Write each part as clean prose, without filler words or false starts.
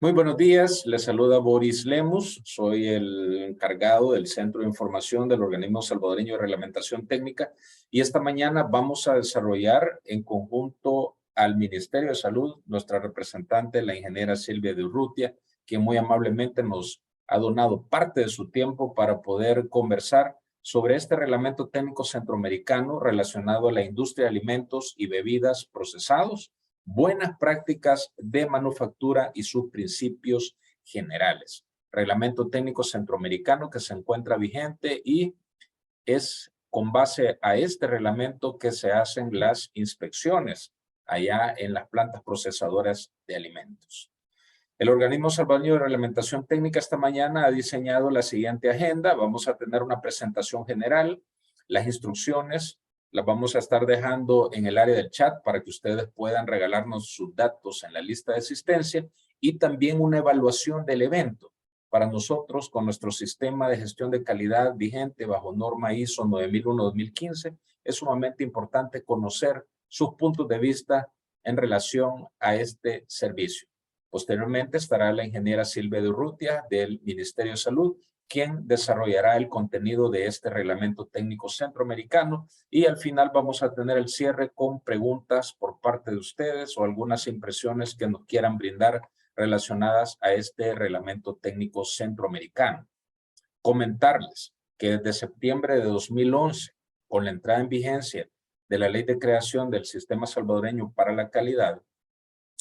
Muy buenos días, les saluda Boris Lemus, soy el encargado del Centro de Información del Organismo Salvadoreño de Reglamentación Técnica y esta mañana vamos a desarrollar en conjunto al Ministerio de Salud, nuestra representante, la ingeniera Silvia de Urrutia, quien muy amablemente nos ha donado parte de su tiempo para poder conversar sobre este reglamento técnico centroamericano relacionado a la industria de alimentos y bebidas procesados, buenas prácticas de manufactura y sus principios generales. Reglamento técnico centroamericano que se encuentra vigente y es con base a este reglamento que se hacen las inspecciones allá en las plantas procesadoras de alimentos. El Organismo Salvadoreño de Reglamentación Técnica esta mañana ha diseñado la siguiente agenda. Vamos a tener una presentación general, las instrucciones las vamos a estar dejando en el área del chat para que ustedes puedan regalarnos sus datos en la lista de asistencia y también una evaluación del evento. Para nosotros, con nuestro sistema de gestión de calidad vigente bajo norma ISO 9001-2015, es sumamente importante conocer sus puntos de vista en relación a este servicio. Posteriormente estará la ingeniera Silvia de Urrutia del Ministerio de Salud, quien desarrollará el contenido de este reglamento técnico centroamericano y al final vamos a tener el cierre con preguntas por parte de ustedes o algunas impresiones que nos quieran brindar relacionadas a este reglamento técnico centroamericano. Comentarles que desde septiembre de 2011, con la entrada en vigencia de la Ley de Creación del Sistema Salvadoreño para la Calidad,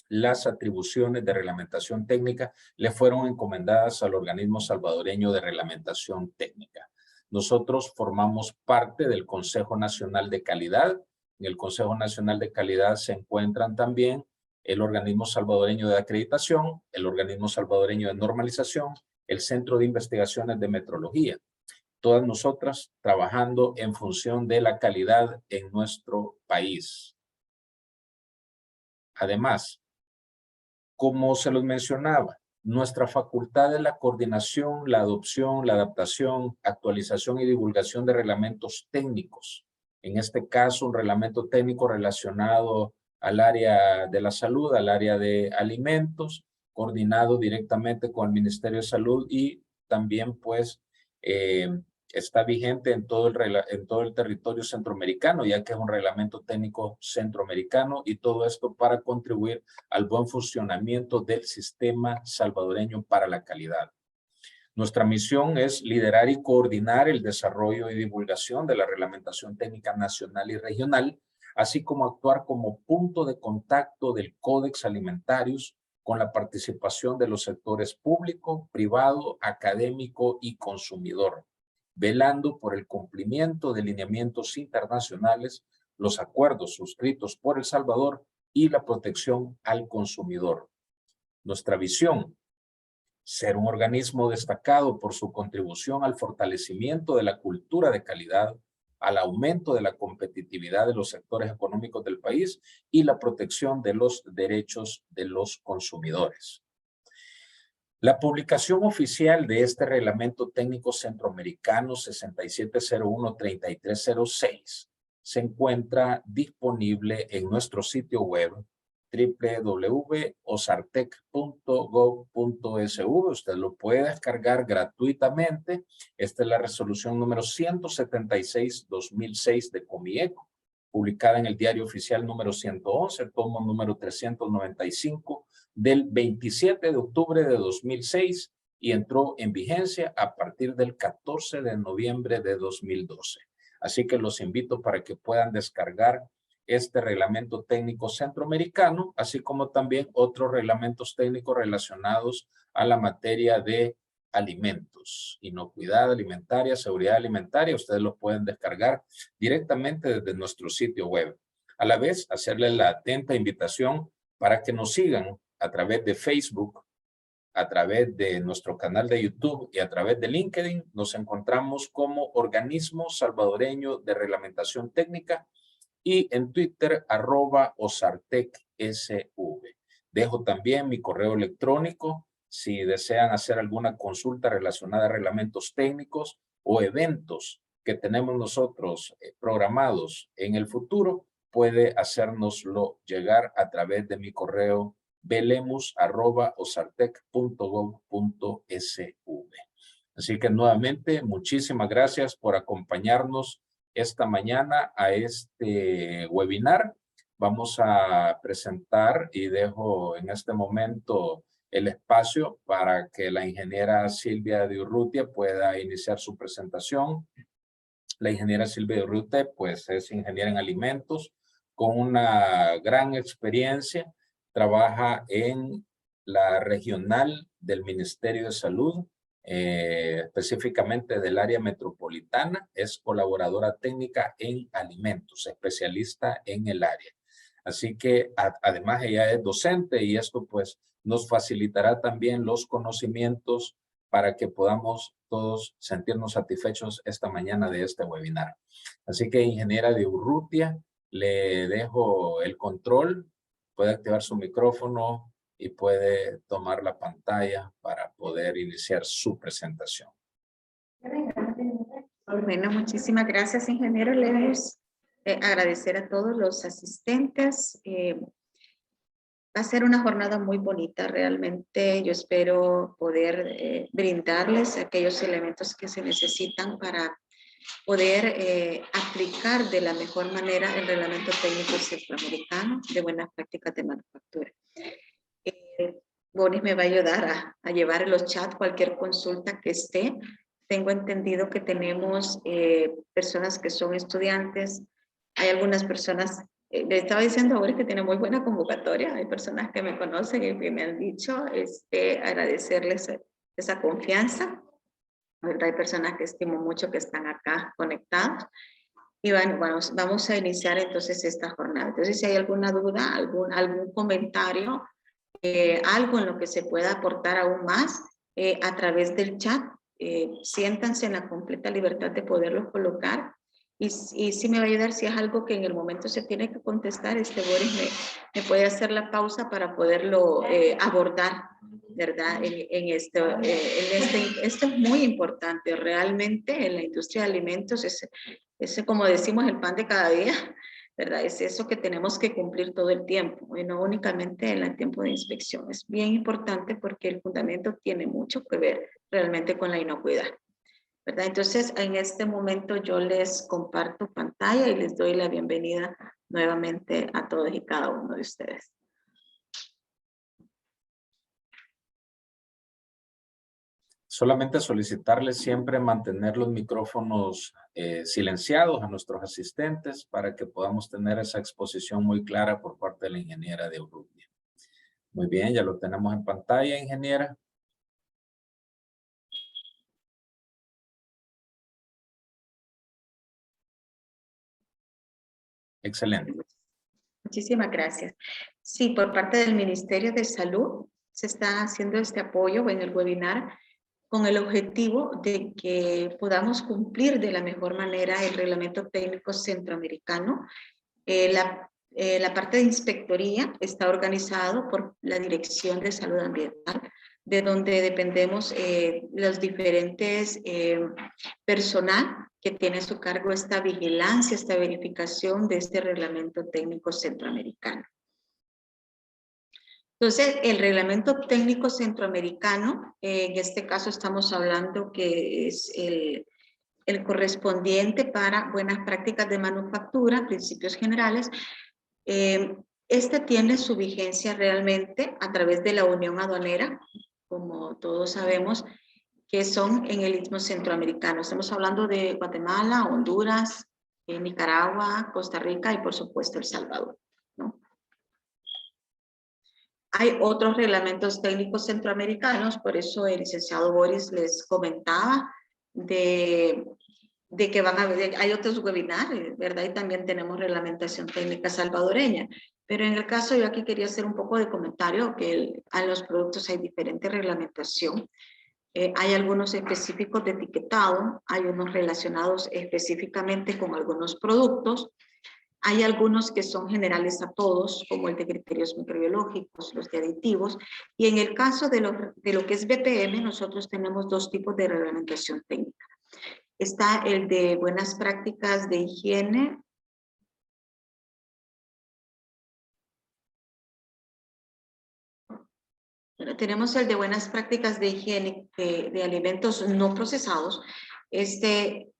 las atribuciones de reglamentación técnica le fueron encomendadas al Organismo Salvadoreño de Reglamentación Técnica. Nosotros formamos parte del Consejo Nacional de Calidad. En el Consejo Nacional de Calidad se encuentran también el Organismo Salvadoreño de Acreditación, el Organismo Salvadoreño de Normalización, el Centro de Investigaciones de Metrología. Todas nosotras trabajando en función de la calidad en nuestro país. Además, como se los mencionaba, nuestra facultad de la coordinación, la adopción, la adaptación, actualización y divulgación de reglamentos técnicos. En este caso, un reglamento técnico relacionado al área de la salud, al área de alimentos, coordinado directamente con el Ministerio de Salud y también pues está vigente en todo el territorio centroamericano, ya que es un reglamento técnico centroamericano y todo esto para contribuir al buen funcionamiento del sistema salvadoreño para la calidad. Nuestra misión es liderar y coordinar el desarrollo y divulgación de la reglamentación técnica nacional y regional, así como actuar como punto de contacto del Códex Alimentarios con la participación de los sectores público, privado, académico y consumidor, velando por el cumplimiento de lineamientos internacionales, los acuerdos suscritos por El Salvador y la protección al consumidor. Nuestra visión, ser un organismo destacado por su contribución al fortalecimiento de la cultura de calidad, al aumento de la competitividad de los sectores económicos del país y la protección de los derechos de los consumidores. La publicación oficial de este reglamento técnico centroamericano 6701-3306 se encuentra disponible en nuestro sitio web www.osartec.gov.sv. Usted lo puede descargar gratuitamente. Esta es la resolución número 176-2006 de Comieco, publicada en el Diario Oficial número 111, tomo número 395, del 27 de octubre de 2006 y entró en vigencia a partir del 14 de noviembre de 2012. Así que los invito para que puedan descargar este reglamento técnico centroamericano, así como también otros reglamentos técnicos relacionados a la materia de alimentos, inocuidad alimentaria, seguridad alimentaria. Ustedes los pueden descargar directamente desde nuestro sitio web. A la vez, hacerles la atenta invitación para que nos sigan a través de Facebook, a través de nuestro canal de YouTube y a través de LinkedIn. Nos encontramos como Organismo Salvadoreño de Reglamentación Técnica y en Twitter @osartecsv. Dejo también mi correo electrónico si desean hacer alguna consulta relacionada a reglamentos técnicos o eventos que tenemos nosotros programados en el futuro, puede hacérnoslo llegar a través de mi correo belemus@osartec.gov.sv. Así que nuevamente, muchísimas gracias por acompañarnos esta mañana a este webinar. Vamos a presentar y dejo en este momento el espacio para que la ingeniera Silvia de Urrutia pueda iniciar su presentación. La ingeniera Silvia de Urrutia, pues, es ingeniera en alimentos con una gran experiencia. Trabaja en la regional del Ministerio de Salud, específicamente del área metropolitana. Es colaboradora técnica en alimentos, especialista en el área. Así que además ella es docente y esto pues nos facilitará también los conocimientos para que podamos todos sentirnos satisfechos esta mañana de este webinar. Así que ingeniera de Urrutia, le dejo el control, puede activar su micrófono y puede tomar la pantalla para poder iniciar su presentación. Bueno, muchísimas gracias, ingeniero Lemus. Agradecer a todos los asistentes. Va a ser una jornada muy bonita, realmente. Yo espero poder brindarles aquellos elementos que se necesitan para poder aplicar de la mejor manera el reglamento técnico centroamericano de buenas prácticas de manufactura. Boris me va a ayudar a llevar los chats cualquier consulta que esté. Tengo entendido que tenemos personas que son estudiantes. Hay algunas personas, le estaba diciendo ahora que tiene muy buena convocatoria. Hay personas que me conocen y que me han dicho, agradecerles esa confianza. Hay personas que estimo mucho que están acá conectados. Y bueno, vamos a iniciar entonces esta jornada. Entonces, si hay alguna duda, algún comentario, algo en lo que se pueda aportar aún más a través del chat, siéntanse en la completa libertad de poderlos colocar. Y sí me va a ayudar si es algo que en el momento se tiene que contestar, Boris me puede hacer la pausa para poderlo abordar, ¿verdad? Esto es muy importante, realmente en la industria de alimentos es como decimos el pan de cada día, ¿verdad? Es eso que tenemos que cumplir todo el tiempo y no únicamente en el tiempo de inspección. Es bien importante porque el fundamento tiene mucho que ver realmente con la inocuidad, ¿verdad? Entonces, en este momento yo les comparto pantalla y les doy la bienvenida nuevamente a todos y cada uno de ustedes. Solamente solicitarles siempre mantener los micrófonos silenciados a nuestros asistentes para que podamos tener esa exposición muy clara por parte de la ingeniera de Urrutia. Muy bien, ya lo tenemos en pantalla, ingeniera. Excelente. Muchísimas gracias. Sí, por parte del Ministerio de Salud se está haciendo este apoyo en el webinar con el objetivo de que podamos cumplir de la mejor manera el reglamento técnico centroamericano. La parte de inspectoría está organizado por la Dirección de Salud Ambiental, de donde dependemos los diferentes personal que tiene a su cargo esta vigilancia, esta verificación de este reglamento técnico centroamericano. Entonces, el reglamento técnico centroamericano, en este caso estamos hablando que es el correspondiente para buenas prácticas de manufactura, principios generales. Este tiene su vigencia realmente a través de la Unión Aduanera, como todos sabemos, que son en el Istmo Centroamericano. Estamos hablando de Guatemala, Honduras, Nicaragua, Costa Rica y por supuesto El Salvador, ¿no? Hay otros reglamentos técnicos centroamericanos, por eso el licenciado Boris les comentaba de que van a haber, hay otros webinars, ¿verdad? Y también tenemos reglamentación técnica salvadoreña. Pero en el caso, yo aquí quería hacer un poco de comentario, que a los productos hay diferente reglamentación. Hay algunos específicos de etiquetado, hay unos relacionados específicamente con algunos productos. Hay algunos que son generales a todos, como el de criterios microbiológicos, los de aditivos. Y en el caso de lo que es BPM, nosotros tenemos dos tipos de reglamentación técnica. Está el de buenas prácticas de higiene. Bueno, tenemos el de buenas prácticas de higiene de alimentos no procesados. Este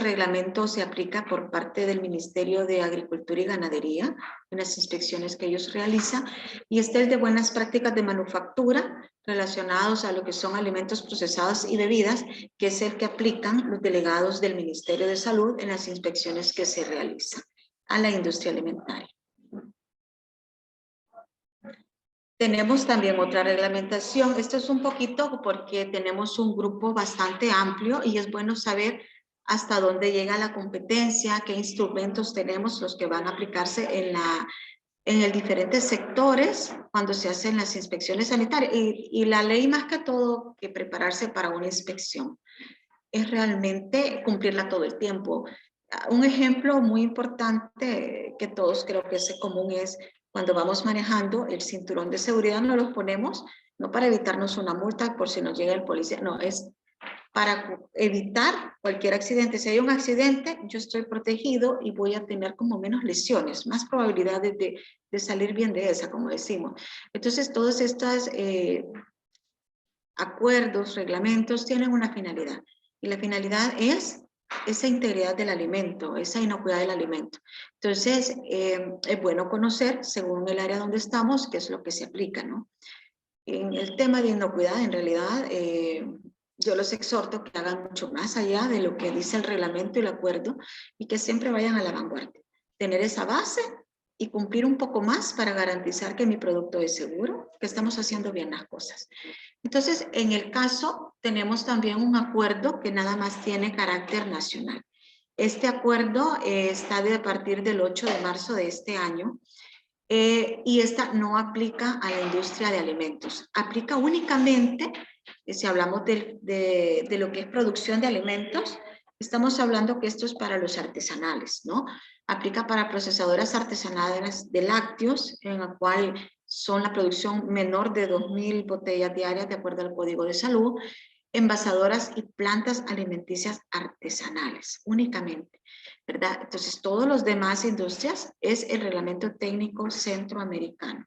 reglamento se aplica por parte del Ministerio de Agricultura y Ganadería en las inspecciones que ellos realizan. Y el de buenas prácticas de manufactura relacionados a lo que son alimentos procesados y bebidas, que es el que aplican los delegados del Ministerio de Salud en las inspecciones que se realizan a la industria alimentaria. Tenemos también otra reglamentación. Esto es un poquito porque tenemos un grupo bastante amplio y es bueno saber hasta dónde llega la competencia, qué instrumentos tenemos los que van a aplicarse en el diferentes sectores cuando se hacen las inspecciones sanitarias. Y la ley, más que todo que prepararse para una inspección, es realmente cumplirla todo el tiempo. Un ejemplo muy importante que todos creo que es común es cuando vamos manejando el cinturón de seguridad, no lo ponemos no para evitarnos una multa por si nos llega el policía, no, es para evitar cualquier accidente. Si hay un accidente, yo estoy protegido y voy a tener como menos lesiones, más probabilidades de salir bien de esa, como decimos. Entonces, todos estos acuerdos, reglamentos, tienen una finalidad. Y la finalidad es esa integridad del alimento, esa inocuidad del alimento. Entonces, es bueno conocer, según el área donde estamos, qué es lo que se aplica, ¿no? En el tema de inocuidad, en realidad, yo los exhorto que hagan mucho más allá de lo que dice el reglamento y el acuerdo y que siempre vayan a la vanguardia. Tener esa base y cumplir un poco más para garantizar que mi producto es seguro, que estamos haciendo bien las cosas. Entonces, en el caso, tenemos también un acuerdo que nada más tiene carácter nacional. Este acuerdo está a partir del 8 de marzo de este año. Y esta no aplica a la industria de alimentos, aplica únicamente, si hablamos de lo que es producción de alimentos, estamos hablando que esto es para los artesanales, ¿no? Aplica para procesadoras artesanales de lácteos, en la cual son la producción menor de 2.000 botellas diarias de acuerdo al Código de Salud, envasadoras y plantas alimenticias artesanales, únicamente, ¿verdad? Entonces, todos los demás industrias es el reglamento técnico centroamericano.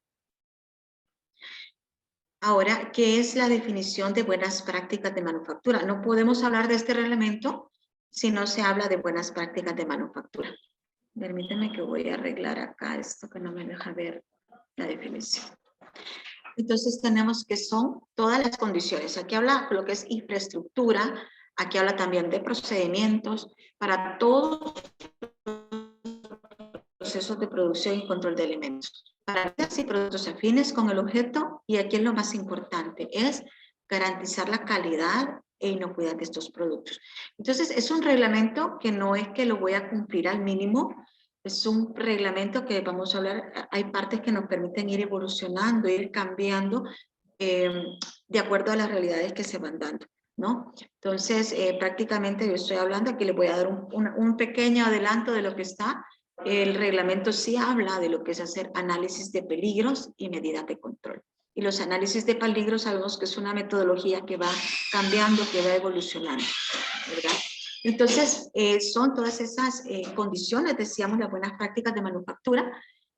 Ahora, ¿qué es la definición de buenas prácticas de manufactura? No podemos hablar de este reglamento si no se habla de buenas prácticas de manufactura. Permíteme que voy a arreglar acá esto que no me deja ver la definición. Entonces tenemos que son todas las condiciones. Aquí habla lo que es infraestructura, aquí habla también de procedimientos para todos los procesos de producción y control de alimentos. Para y productos afines con el objeto, y aquí es lo más importante, es garantizar la calidad e inocuidad de estos productos. Entonces es un reglamento que no es que lo voy a cumplir al mínimo, es un reglamento que vamos a hablar, hay partes que nos permiten ir evolucionando, ir cambiando de acuerdo a las realidades que se van dando, ¿no? Entonces, prácticamente yo estoy hablando, aquí les voy a dar un pequeño adelanto de lo que está. El reglamento sí habla de lo que es hacer análisis de peligros y medidas de control. Y los análisis de peligros sabemos que es una metodología que va cambiando, que va evolucionando, ¿verdad? Entonces, son todas esas condiciones, decíamos, las buenas prácticas de manufactura,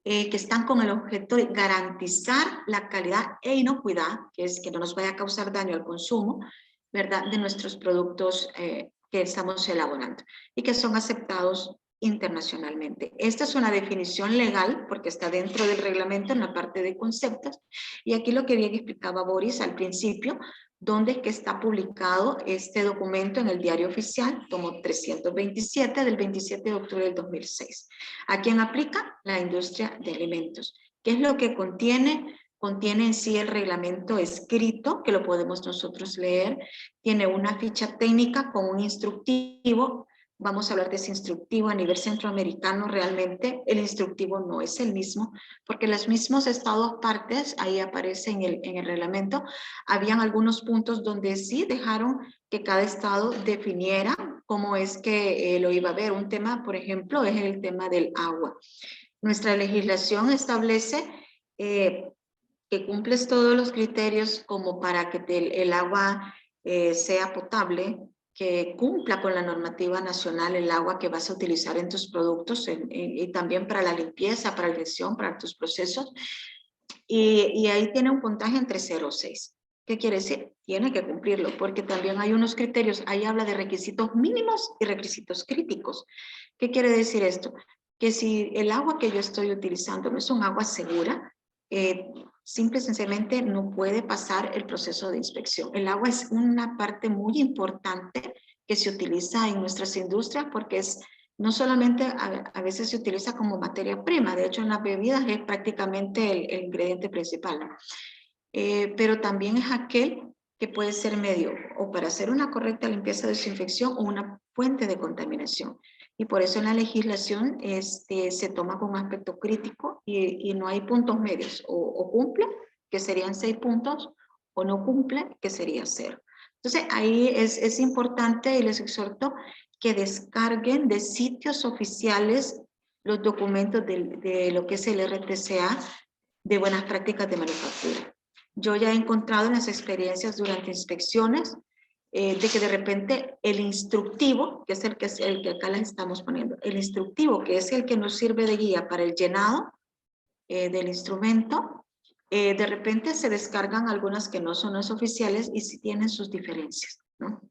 que están con el objeto de garantizar la calidad e inocuidad, que es que no nos vaya a causar daño al consumo, ¿verdad?, de nuestros productos que estamos elaborando y que son aceptados internacionalmente. Esta es una definición legal porque está dentro del reglamento en la parte de conceptos, y aquí lo que bien explicaba Boris al principio, donde es que está publicado este documento en el Diario Oficial, tomo 327 del 27 de octubre del 2006. ¿A quién aplica? La industria de alimentos. ¿Qué es lo que contiene? Contiene en sí el reglamento escrito, que lo podemos nosotros leer. Tiene una ficha técnica con un instructivo. Vamos a hablar de ese instructivo a nivel centroamericano. Realmente el instructivo no es el mismo, porque los mismos estados partes, ahí aparece en el reglamento, habían algunos puntos donde sí dejaron que cada estado definiera cómo es que lo iba a ver. Un tema, por ejemplo, es el tema del agua. Nuestra legislación establece que cumples todos los criterios como para que el agua sea potable, que cumpla con la normativa nacional el agua que vas a utilizar en tus productos y también para la limpieza, para la inyección, para tus procesos. y ahí tiene un puntaje entre 0 y 6. ¿Qué quiere decir? Tiene que cumplirlo, porque también hay unos criterios, ahí habla de requisitos mínimos y requisitos críticos. ¿Qué quiere decir esto? Que si el agua que yo estoy utilizando no es un agua segura, simple y sencillamente no puede pasar el proceso de inspección. El agua es una parte muy importante que se utiliza en nuestras industrias porque es no solamente a veces se utiliza como materia prima, de hecho en las bebidas es prácticamente el ingrediente principal, ¿no? Pero también es aquel que puede ser medio o para hacer una correcta limpieza o desinfección o una fuente de contaminación. Y por eso en la legislación se toma como aspecto crítico y no hay puntos medios. O cumple, que serían 6 puntos, o no cumple, que sería 0. Entonces ahí es importante y les exhorto que descarguen de sitios oficiales los documentos de lo que es el RTCA de buenas prácticas de manufactura. Yo ya he encontrado en las experiencias durante inspecciones de que de repente el instructivo, que es el que acá les estamos poniendo, el instructivo, que es el que nos sirve de guía para el llenado del instrumento, de repente se descargan algunas que no son las oficiales y sí tienen sus diferencias, ¿no?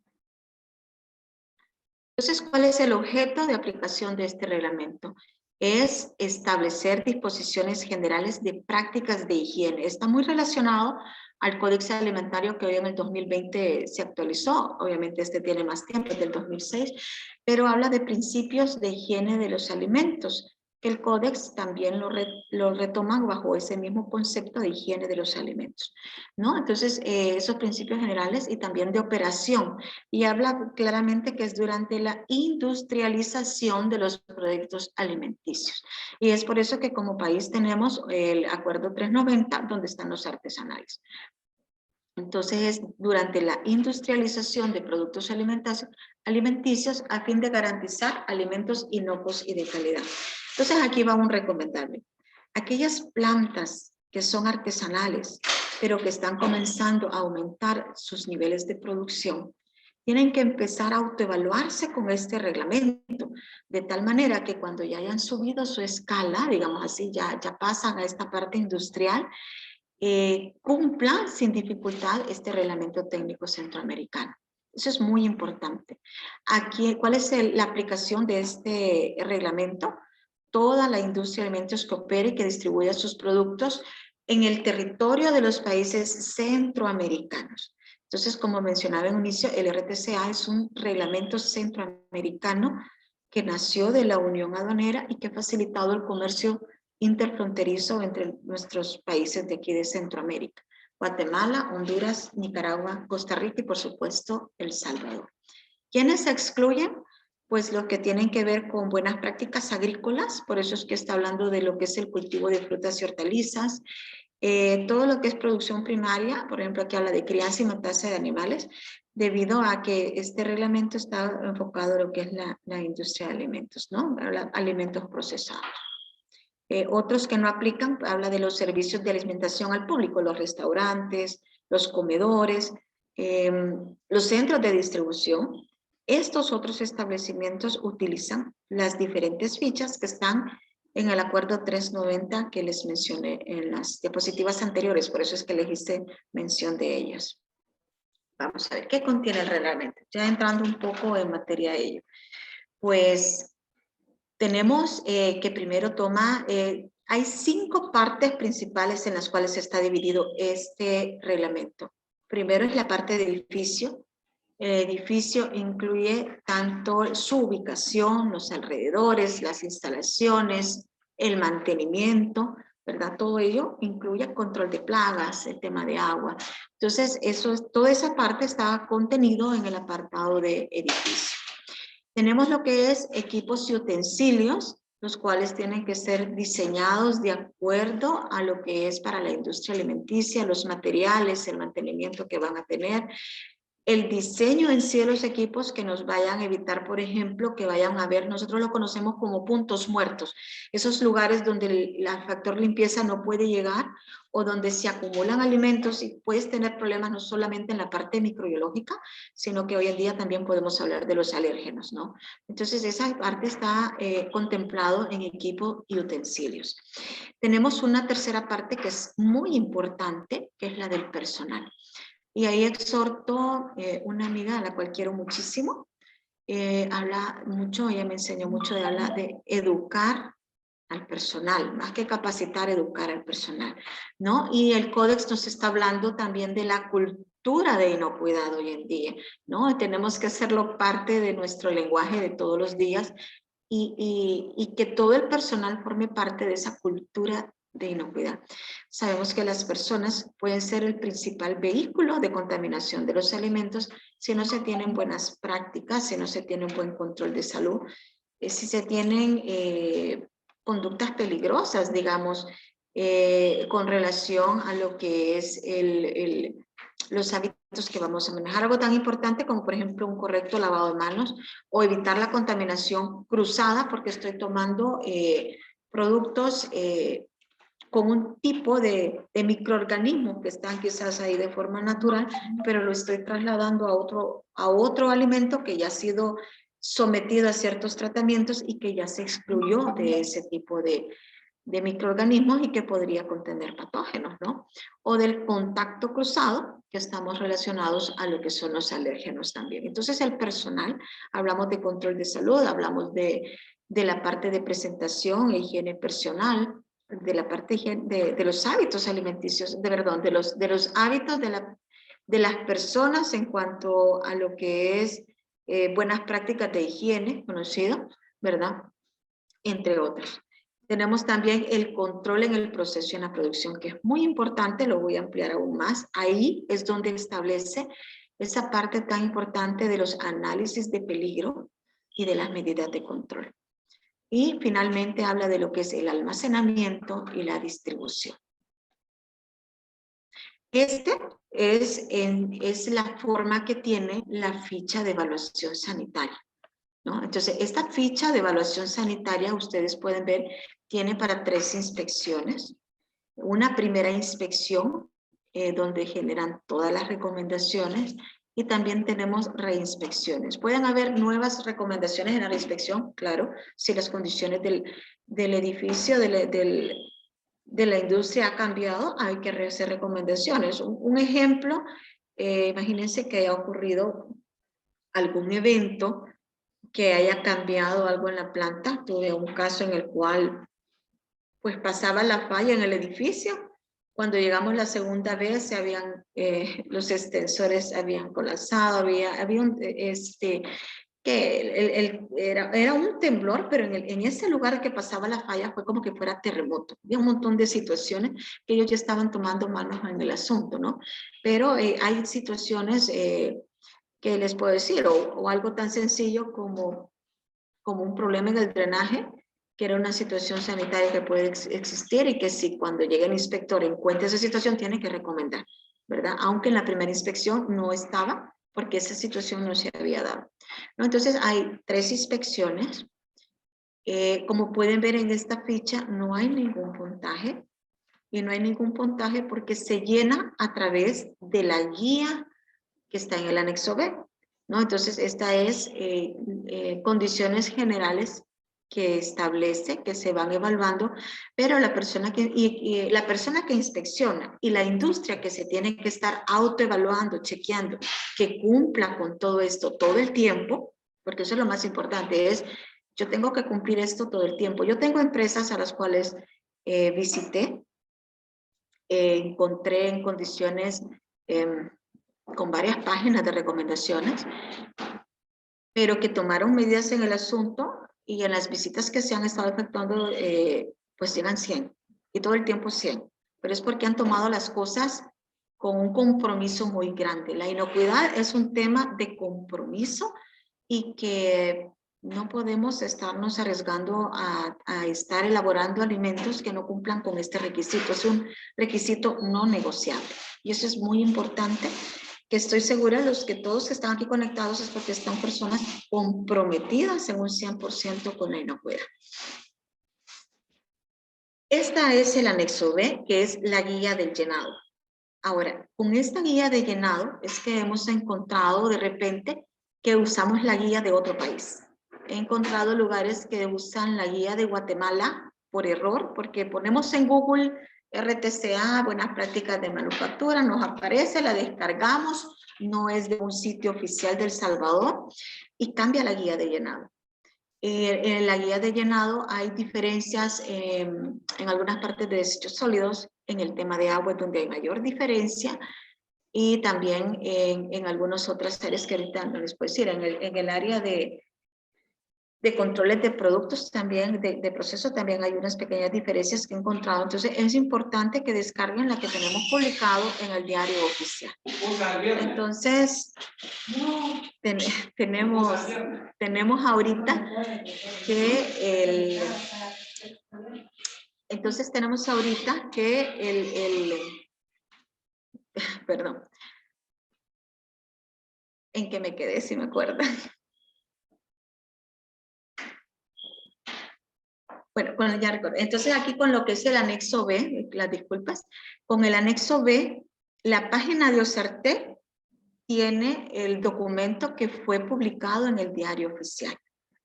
Entonces, ¿cuál es el objeto de aplicación de este reglamento? Es establecer disposiciones generales de prácticas de higiene. Está muy relacionado al Códice Alimentario que hoy en el 2020 se actualizó. Obviamente este tiene más tiempo, es del 2006, pero habla de principios de higiene de los alimentos. El Códex también lo retoman bajo ese mismo concepto de higiene de los alimentos, ¿no? Entonces, esos principios generales y también de operación. Y habla claramente que es durante la industrialización de los productos alimenticios. Y es por eso que como país tenemos el Acuerdo 390, donde están los artesanales. Entonces es durante la industrialización de productos alimenticios a fin de garantizar alimentos inocuos y de calidad. Entonces aquí va un recomendable. Aquellas plantas que son artesanales, pero que están comenzando a aumentar sus niveles de producción, tienen que empezar a autoevaluarse con este reglamento, de tal manera que cuando ya hayan subido su escala, digamos así, ya pasan a esta parte industrial, cumpla sin dificultad este reglamento técnico centroamericano. Eso es muy importante. Aquí, ¿cuál es la aplicación de este reglamento? Toda la industria de alimentos que opere y que distribuya sus productos en el territorio de los países centroamericanos. Entonces, como mencionaba en un inicio, el RTCA es un reglamento centroamericano que nació de la Unión Aduanera y que ha facilitado el comercio interfronterizo entre nuestros países de aquí de Centroamérica: Guatemala, Honduras, Nicaragua, Costa Rica y por supuesto El Salvador. ¿Quiénes se excluyen? Pues los que tienen que ver con buenas prácticas agrícolas, por eso es que está hablando de lo que es el cultivo de frutas y hortalizas, todo lo que es producción primaria, por ejemplo aquí habla de crianza y matanza de animales, debido a que este reglamento está enfocado en lo que es la industria de alimentos, ¿no? Alimentos procesados. Otros que no aplican, habla de los servicios de alimentación al público, los restaurantes, los comedores, los centros de distribución. Estos otros establecimientos utilizan las diferentes fichas que están en el acuerdo 390 que les mencioné en las diapositivas anteriores, por eso es que les hice mención de ellas. Vamos a ver qué contiene el reglamento, ya entrando un poco en materia de ello. Pues tenemos que primero toma, hay 5 partes principales en las cuales está dividido este reglamento. Primero es la parte de edificio. El edificio incluye tanto su ubicación, los alrededores, las instalaciones, el mantenimiento, ¿verdad? Todo ello incluye control de plagas, el tema de agua. Entonces, toda esa parte está contenido en el apartado de edificio. Tenemos lo que es equipos y utensilios, los cuales tienen que ser diseñados de acuerdo a lo que es para la industria alimenticia, los materiales, el mantenimiento que van a tener. el diseño en sí de los equipos que nos vayan a evitar, por ejemplo, que vayan a ver, nosotros lo conocemos como puntos muertos, esos lugares donde el factor limpieza no puede llegar o donde se acumulan alimentos y puedes tener problemas no solamente en la parte microbiológica, sino que hoy en día también podemos hablar de los alérgenos, ¿no? Entonces esa parte está contemplado en equipo y utensilios. Tenemos una tercera parte que es muy importante, que es la del personal. Y ahí exhorto una amiga a la cual quiero muchísimo, habla mucho, ella me enseñó mucho de hablar de educar al personal, más que capacitar, educar al personal, ¿no? Y el códex nos está hablando también de la cultura de inocuidad hoy en día, ¿no? Tenemos que hacerlo parte de nuestro lenguaje de todos los días y que todo el personal forme parte de esa cultura de inocuidad. Sabemos que las personas pueden ser el principal vehículo de contaminación de los alimentos si no se tienen buenas prácticas, si no se tiene un buen control de salud, si se tienen conductas peligrosas, digamos, con relación a lo que es los hábitos que vamos a manejar. Algo tan importante como, por ejemplo, un correcto lavado de manos o evitar la contaminación cruzada porque estoy tomando productos con un tipo de microorganismos que están quizás ahí de forma natural, pero lo estoy trasladando a otro alimento que ya ha sido sometido a ciertos tratamientos y que ya se excluyó de ese tipo de microorganismos y que podría contener patógenos, ¿no? O del contacto cruzado, que estamos relacionados a lo que son los alérgenos también. Entonces el personal, hablamos de control de salud, hablamos de la parte de presentación e higiene personal, de la parte de los hábitos alimenticios, de los hábitos de las personas en cuanto a lo que es buenas prácticas de higiene, conocido, ¿verdad? Entre otros. Tenemos también el control en el proceso y en la producción, que es muy importante, lo voy a ampliar aún más. Ahí es donde establece esa parte tan importante de los análisis de peligro y de las medidas de control. Y finalmente habla de lo que es el almacenamiento y la distribución. Este es la forma que tiene la ficha de evaluación sanitaria, ¿no? Entonces, esta ficha de evaluación sanitaria, ustedes pueden ver, tiene para 3 inspecciones. Una primera inspección, donde generan todas las recomendaciones, y también tenemos reinspecciones. Pueden haber nuevas recomendaciones en la reinspección, claro, si las condiciones del edificio, de la industria ha cambiado, hay que hacer recomendaciones. Un ejemplo, imagínense que haya ocurrido algún evento que haya cambiado algo en la planta. Tuve un caso en el cual pues pasaba la falla en el edificio. Cuando llegamos la segunda vez, se habían, los extensores habían colapsado, había un, era un temblor, pero en ese lugar que pasaba la falla fue como que fuera terremoto. Había un montón de situaciones que ellos ya estaban tomando manos en el asunto, ¿no? Pero hay situaciones que les puedo decir, o algo tan sencillo como un problema en el drenaje, que era una situación sanitaria que puede existir y que si cuando llegue el inspector encuentra esa situación tiene que recomendar, ¿verdad? Aunque en la primera inspección no estaba, porque esa situación no se había dado, ¿no? Entonces hay 3 inspecciones. Como pueden ver en esta ficha, no hay ningún puntaje, y no hay ningún puntaje porque se llena a través de la guía que está en el anexo B, ¿no? Entonces, esta es condiciones generales que establece, que se van evaluando, pero la persona la persona que inspecciona y la industria que se tiene que estar autoevaluando, chequeando, que cumpla con todo esto todo el tiempo, porque eso es lo más importante, es yo tengo que cumplir esto todo el tiempo. Yo tengo empresas a las cuales visité, encontré en condiciones con varias páginas de recomendaciones, pero que tomaron medidas en el asunto y en las visitas que se han estado efectuando, pues llegan 100 y todo el tiempo 100, pero es porque han tomado las cosas con un compromiso muy grande. La inocuidad es un tema de compromiso y que no podemos estarnos arriesgando a estar elaborando alimentos que no cumplan con este requisito. Es un requisito no negociable y eso es muy importante que estoy segura los que todos que están aquí conectados es porque están personas comprometidas en un 100% con la inocuidad. Esta es el anexo B, que es la guía del llenado. Ahora, con esta guía de llenado es que hemos encontrado de repente que usamos la guía de otro país. He encontrado lugares que usan la guía de Guatemala por error, porque ponemos en Google RTCA, buenas prácticas de manufactura, nos aparece, la descargamos, no es de un sitio oficial de El Salvador y cambia la guía de llenado. En la guía de llenado hay diferencias en algunas partes de desechos sólidos, en el tema de agua es donde hay mayor diferencia, y también en algunas otras áreas que ahorita no les puedo decir, en el área de controles de productos también, de proceso también hay unas pequeñas diferencias que he encontrado. Entonces es importante que descarguen la que tenemos publicado en el diario oficial. Entonces tenemos ahorita que perdón, ¿en qué me quedé? Si me acuerdan. Bueno, ya recuerdo. Entonces aquí con lo que es el anexo B, las disculpas, con el anexo B, la página de OCERTE tiene el documento que fue publicado en el diario oficial,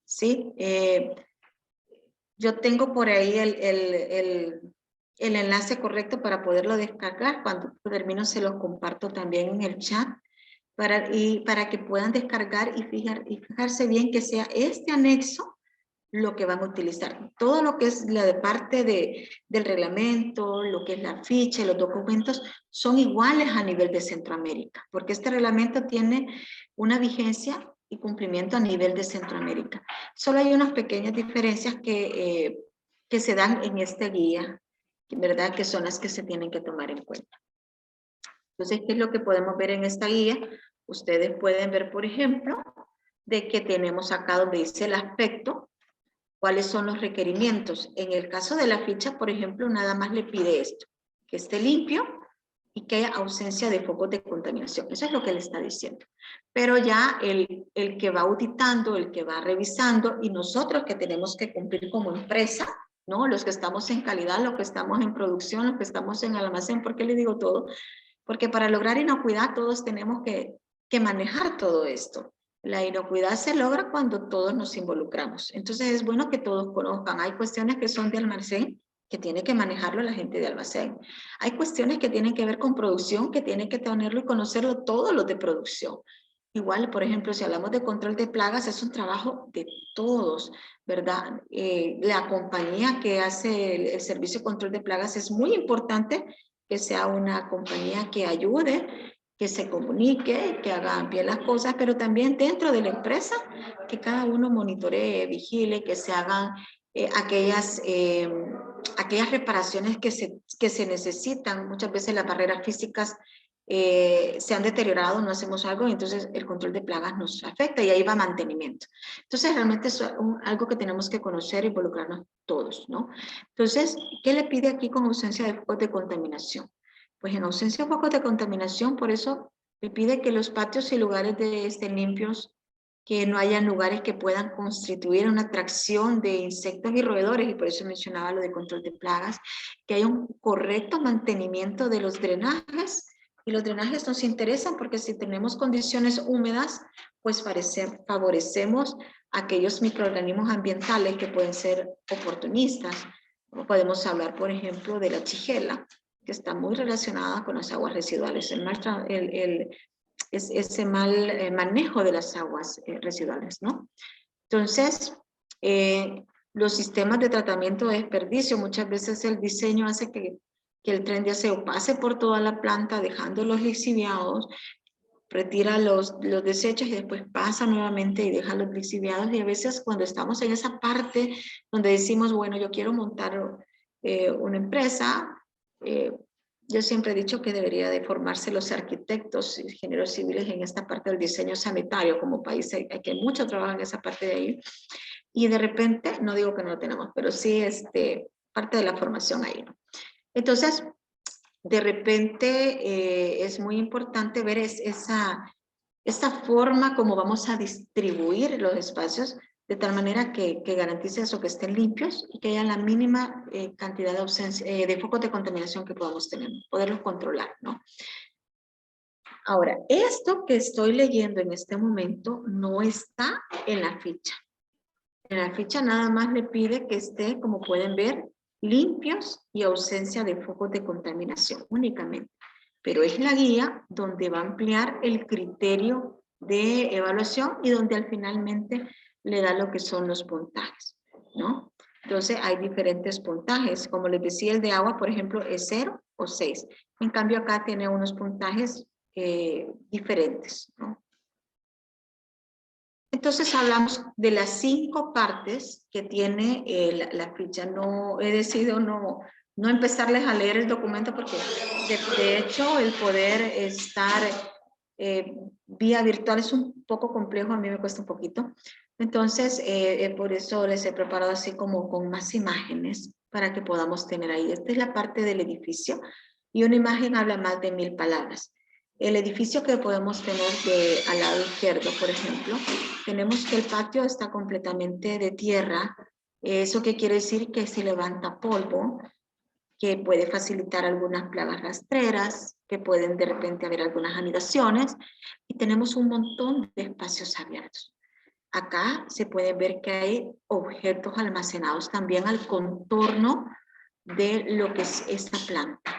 ¿sí? Yo tengo por ahí el enlace correcto para poderlo descargar. Cuando termino se los comparto también en el chat para que puedan descargar y fijarse bien que sea este anexo lo que van a utilizar. Todo lo que es la de parte del reglamento, lo que es la ficha, los documentos, son iguales a nivel de Centroamérica, porque este reglamento tiene una vigencia y cumplimiento a nivel de Centroamérica. Solo hay unas pequeñas diferencias que se dan en esta guía, ¿verdad? Que son las que se tienen que tomar en cuenta. Entonces, ¿qué es lo que podemos ver en esta guía? Ustedes pueden ver, por ejemplo, de que tenemos acá donde dice el aspecto, cuáles son los requerimientos. En el caso de la ficha, por ejemplo, nada más le pide esto, que esté limpio y que haya ausencia de focos de contaminación. Eso es lo que le está diciendo. Pero ya el que va auditando, el que va revisando, y nosotros que tenemos que cumplir como empresa, ¿no? Los que estamos en calidad, los que estamos en producción, los que estamos en almacén, ¿por qué le digo todo? Porque para lograr inocuidad todos tenemos que manejar todo esto. La inocuidad se logra cuando todos nos involucramos. Entonces es bueno que todos conozcan. Hay cuestiones que son de almacén, que tiene que manejarlo la gente de almacén. Hay cuestiones que tienen que ver con producción, que tienen que tenerlo y conocerlo todos los de producción. Igual, por ejemplo, si hablamos de control de plagas, es un trabajo de todos, ¿verdad? La compañía que hace el servicio de control de plagas es muy importante que sea una compañía que ayude, que se comunique, que haga bien las cosas, pero también dentro de la empresa, que cada uno monitoree, vigile, que se hagan aquellas reparaciones que se necesitan. Muchas veces las barreras físicas se han deteriorado, no hacemos algo, y entonces el control de plagas nos afecta y ahí va mantenimiento. Entonces realmente es algo que tenemos que conocer e involucrarnos todos, ¿no? Entonces, ¿qué le pide aquí con ausencia de focos de contaminación? Pues en ausencia de focos de contaminación, por eso le pide que los patios y lugares estén limpios, que no hayan lugares que puedan constituir una atracción de insectos y roedores, y por eso mencionaba lo de control de plagas, que haya un correcto mantenimiento de los drenajes, y los drenajes nos interesan porque si tenemos condiciones húmedas, pues favorecemos aquellos microorganismos ambientales que pueden ser oportunistas. Podemos hablar, por ejemplo, de la shigella, que está muy relacionada con las aguas residuales, ese mal manejo de las aguas residuales, ¿no? Entonces, los sistemas de tratamiento de desperdicio, muchas veces el diseño hace que el tren de aseo pase por toda la planta, dejando los lixiviados, retira los desechos y después pasa nuevamente y deja los lixiviados. Y a veces cuando estamos en esa parte donde decimos, bueno, yo quiero montar una empresa, yo siempre he dicho que debería de formarse los arquitectos y ingenieros civiles en esta parte del diseño sanitario. Como país hay mucho trabajo en esa parte de ahí. Y de repente, no digo que no lo tenemos, pero sí parte de la formación ahí, ¿no? Entonces, de repente es muy importante ver esa forma como vamos a distribuir los espacios de tal manera que garantice eso, que estén limpios y que haya la mínima cantidad de ausencia, de focos de contaminación que podamos tener, poderlos controlar, ¿no? Ahora, esto que estoy leyendo en este momento no está en la ficha. En la ficha nada más le pide que esté, como pueden ver, limpios y ausencia de focos de contaminación únicamente. Pero es la guía donde va a ampliar el criterio de evaluación y donde al finalmente le da lo que son los puntajes, ¿no? Entonces hay diferentes puntajes. Como les decía, el de agua, por ejemplo, es 0 o 6. En cambio acá tiene unos puntajes diferentes, ¿no? Entonces hablamos de las 5 partes que tiene la ficha. No he decidido no empezarles a leer el documento porque de hecho el poder estar vía virtual es un poco complejo, a mí me cuesta un poquito. Entonces por eso les he preparado así como con más imágenes para que podamos tener ahí. Esta es la parte del edificio y una imagen habla más de 1000 palabras. El edificio que podemos tener al lado izquierdo, por ejemplo, tenemos que el patio está completamente de tierra. ¿Eso qué quiere decir? Que se levanta polvo, que puede facilitar algunas plagas rastreras, que pueden de repente haber algunas anidaciones, y tenemos un montón de espacios abiertos. Acá se puede ver que hay objetos almacenados también al contorno de lo que es esta planta.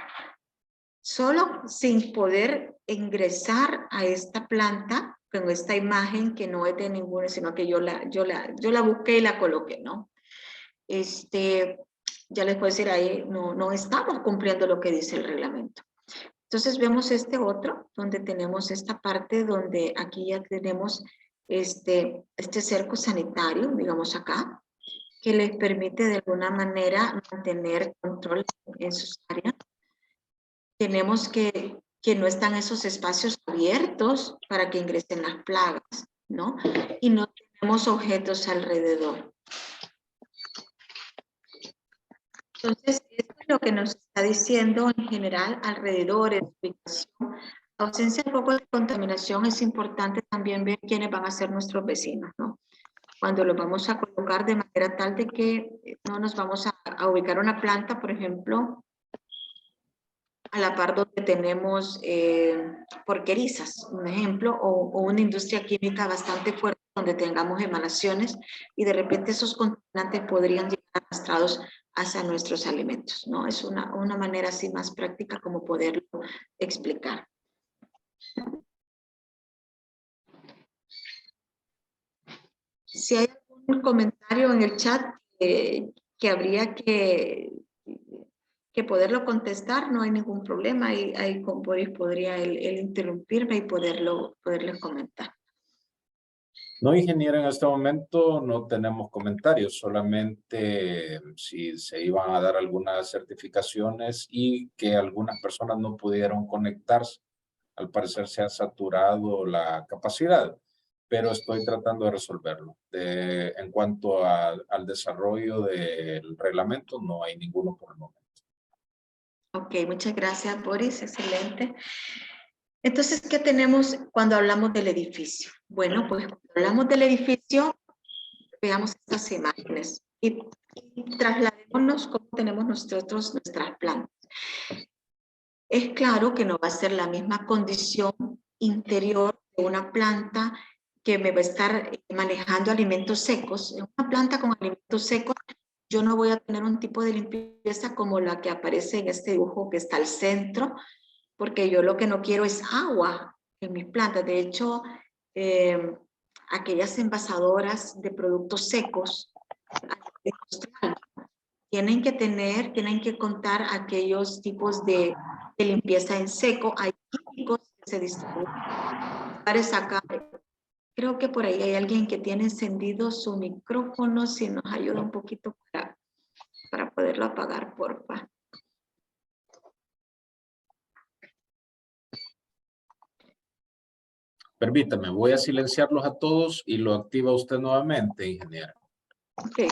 Solo sin poder ingresar a esta planta con esta imagen que no es de ninguna, sino que yo la busqué y la coloqué, ¿no? Ya les puedo decir, ahí no estamos cumpliendo lo que dice el reglamento. Entonces vemos este otro, donde tenemos esta parte donde aquí ya tenemos este cerco sanitario, digamos acá, que les permite de alguna manera mantener control en sus áreas. Tenemos que no están esos espacios abiertos para que ingresen las plagas, ¿no? Y no tenemos objetos alrededor. Entonces, esto es lo que nos está diciendo en general alrededor, explicación. Ausencia de foco de contaminación es importante también ver quiénes van a ser nuestros vecinos, ¿no? Cuando los vamos a colocar de manera tal de que no nos vamos a ubicar una planta, por ejemplo, a la par donde tenemos porquerizas, un ejemplo, o una industria química bastante fuerte donde tengamos emanaciones y de repente esos contaminantes podrían llegar arrastrados hacia nuestros alimentos, ¿no? Es una manera así más práctica como poderlo explicar. Si hay algún comentario en el chat que habría que poderlo contestar, no hay ningún problema. Ahí con Boris podría él interrumpirme y poderles comentar. No, ingeniero, en este momento no tenemos comentarios, solamente si se iban a dar algunas certificaciones y que algunas personas no pudieron conectarse. Al parecer se ha saturado la capacidad, pero estoy tratando de resolverlo. En cuanto al desarrollo del reglamento, no hay ninguno por el momento. Ok, muchas gracias, Boris, excelente. Entonces, ¿qué tenemos cuando hablamos del edificio? Bueno, pues cuando hablamos del edificio, veamos estas imágenes y trasladémonos cómo tenemos nosotros nuestras plantas. Es claro que no va a ser la misma condición interior de una planta que me va a estar manejando alimentos secos. En una planta con alimentos secos, yo no voy a tener un tipo de limpieza como la que aparece en este dibujo que está al centro, porque yo lo que no quiero es agua en mis plantas. De hecho, aquellas envasadoras de productos secos tienen que contar aquellos tipos de limpieza en seco. Hay químicos que se distribuyen. Acá, creo que por ahí hay alguien que tiene encendido su micrófono, si nos ayuda un poquito para poderlo apagar, porfa. Permítame, voy a silenciarlos a todos y lo activa usted nuevamente, ingeniero. Ok.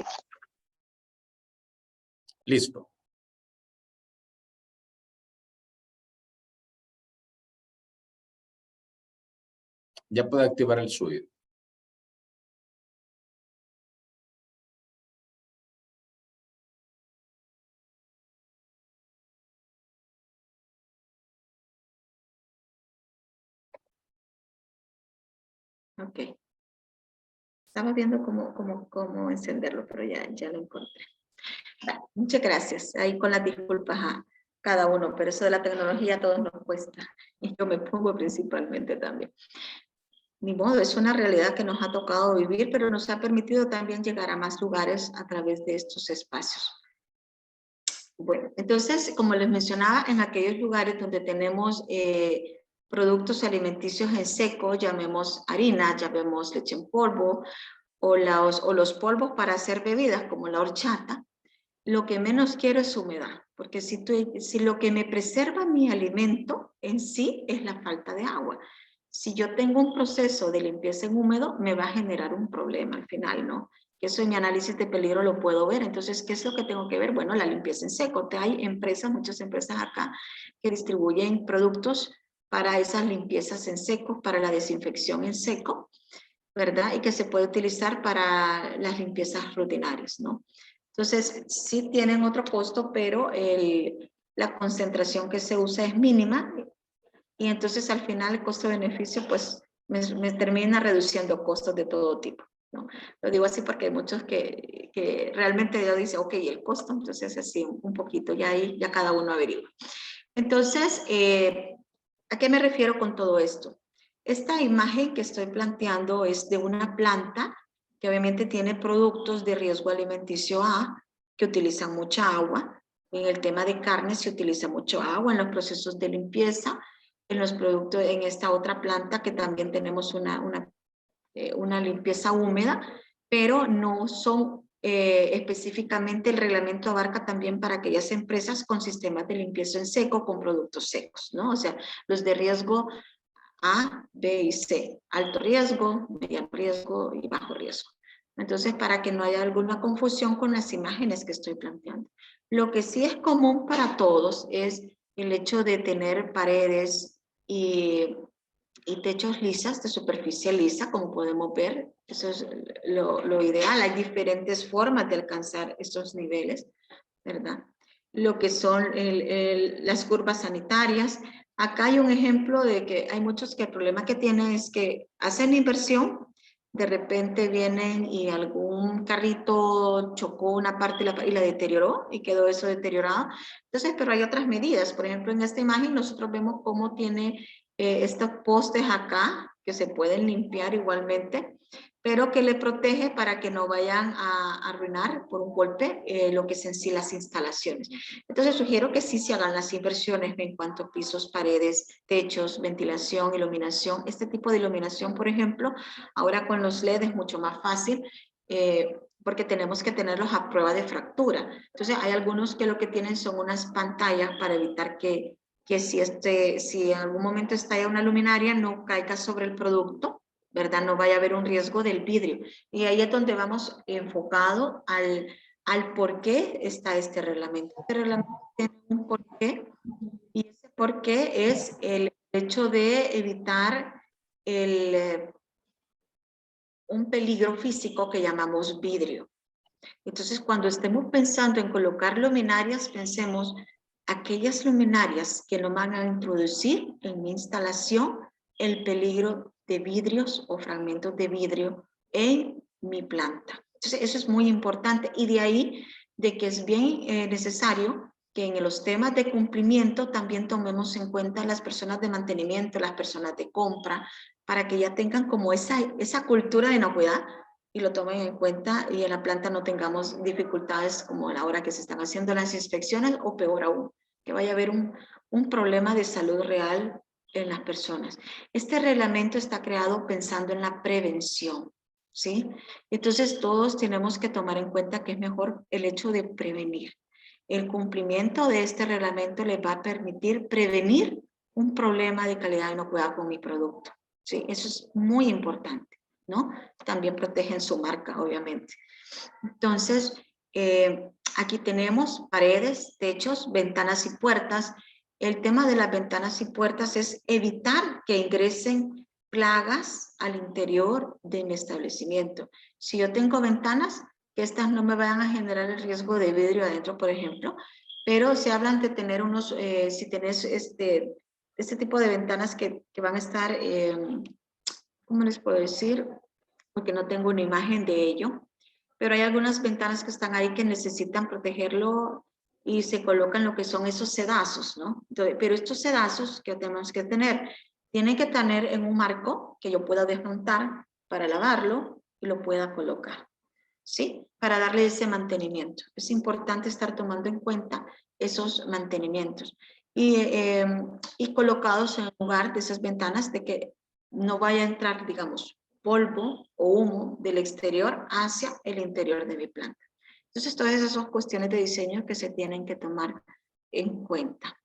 Listo. Ya puede activar el suyo. Ok. Estaba viendo cómo encenderlo, pero ya lo encontré. Vale, muchas gracias. Ahí con las disculpas a cada uno, pero eso de la tecnología a todos nos cuesta. Y yo me pongo principalmente también. Ni modo, es una realidad que nos ha tocado vivir, pero nos ha permitido también llegar a más lugares a través de estos espacios. Bueno, entonces, como les mencionaba, en aquellos lugares donde tenemos productos alimenticios en seco, llamemos harina, llamemos leche en polvo, o los polvos para hacer bebidas, como la horchata, lo que menos quiero es humedad, porque si lo que me preserva mi alimento en sí es la falta de agua. Si yo tengo un proceso de limpieza en húmedo, me va a generar un problema al final, ¿no? Eso en mi análisis de peligro lo puedo ver. Entonces, ¿qué es lo que tengo que ver? Bueno, la limpieza en seco. Hay empresas, muchas empresas acá, que distribuyen productos para esas limpiezas en seco, para la desinfección en seco, ¿verdad? Y que se puede utilizar para las limpiezas rutinarias, ¿no? Entonces, sí tienen otro costo, pero la concentración que se usa es mínima y entonces al final el costo-beneficio pues me termina reduciendo costos de todo tipo, ¿no? Lo digo así porque hay muchos que realmente yo dice, ok, el costo, entonces así un poquito, ya ahí ya cada uno averigua. Entonces, ¿a qué me refiero con todo esto? Esta imagen que estoy planteando es de una planta que obviamente tiene productos de riesgo alimenticio A, que utilizan mucha agua. En el tema de carne se utiliza mucho agua en los procesos de limpieza, en los productos, en esta otra planta que también tenemos una limpieza húmeda, pero no son específicamente, el reglamento abarca también para aquellas empresas con sistemas de limpieza en seco con productos secos, ¿no? O sea, los de riesgo A, B y C, alto riesgo, mediano riesgo y bajo riesgo. Entonces, para que no haya alguna confusión con las imágenes que estoy planteando. Lo que sí es común para todos es el hecho de tener paredes y techos lisas, de superficie lisa, como podemos ver. Eso es lo ideal. Hay diferentes formas de alcanzar estos niveles, ¿verdad? Lo que son las curvas sanitarias. Acá hay un ejemplo de que hay muchos que el problema que tienen es que hacen inversión, de repente vienen y algún carrito chocó una parte y la deterioró y quedó eso deteriorado. Entonces, pero hay otras medidas. Por ejemplo, en esta imagen nosotros vemos cómo tiene estos postes acá que se pueden limpiar igualmente, pero que le protege para que no vayan a arruinar por un golpe lo que es en sí las instalaciones. Entonces sugiero que sí se hagan las inversiones en cuanto a pisos, paredes, techos, ventilación, iluminación. Este tipo de iluminación, por ejemplo, ahora con los LED es mucho más fácil, porque tenemos que tenerlos a prueba de fractura. Entonces hay algunos que lo que tienen son unas pantallas para evitar que si en algún momento estalla una luminaria no caiga sobre el producto, ¿verdad? No vaya a haber un riesgo del vidrio. Y ahí es donde vamos enfocado al por qué está este reglamento. Este reglamento tiene un porqué, y ese porqué es el hecho de evitar un peligro físico que llamamos vidrio. Entonces, cuando estemos pensando en colocar luminarias, pensemos aquellas luminarias que no van a introducir en mi instalación el peligro de vidrios o fragmentos de vidrio en mi planta. Entonces, eso es muy importante y de ahí de que es bien necesario que en los temas de cumplimiento también tomemos en cuenta las personas de mantenimiento, las personas de compra, para que ya tengan como esa cultura de inocuidad y lo tomen en cuenta y en la planta no tengamos dificultades como a la hora que se están haciendo las inspecciones o peor aún, que vaya a haber un problema de salud real en las personas. Este reglamento está creado pensando en la prevención, ¿sí? Entonces todos tenemos que tomar en cuenta que es mejor el hecho de prevenir. El cumplimiento de este reglamento les va a permitir prevenir un problema de calidad y inocuidad con mi producto, ¿sí? Eso es muy importante, ¿no? También protegen su marca, obviamente. Entonces, aquí tenemos paredes, techos, ventanas y puertas. El tema de las ventanas y puertas es evitar que ingresen plagas al interior de mi establecimiento. Si yo tengo ventanas, que estas no me vayan a generar el riesgo de vidrio adentro, por ejemplo, pero se hablan de tener unos, si tenés este tipo de ventanas que van a estar, ¿cómo les puedo decir? Porque no tengo una imagen de ello, pero hay algunas ventanas que están ahí que necesitan protegerlo y se colocan lo que son esos sedazos, ¿no? Entonces, pero estos sedazos que tenemos que tener, tienen que tener en un marco que yo pueda desmontar para lavarlo y lo pueda colocar, ¿sí? Para darle ese mantenimiento. Es importante estar tomando en cuenta esos mantenimientos y colocados en el lugar de esas ventanas de que no vaya a entrar, digamos, polvo o humo del exterior hacia el interior de mi planta. Entonces, todas esas son cuestiones de diseño que se tienen que tomar en cuenta.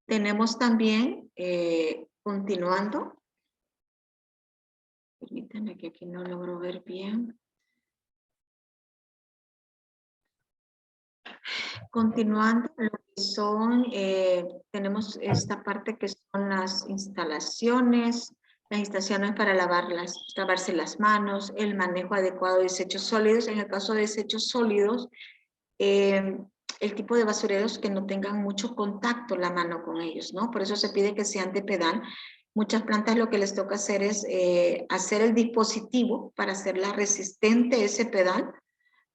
Tenemos también, continuando, permítanme que aquí no logro ver bien. Continuando, lo que son, tenemos esta parte que son las instalaciones para lavarse las manos, el manejo adecuado de desechos sólidos. En el caso de desechos sólidos, el tipo de basureros que no tengan mucho contacto la mano con ellos, ¿no? Por eso se pide que sean de pedal. Muchas plantas lo que les toca hacer es hacer el dispositivo para hacerla resistente ese pedal,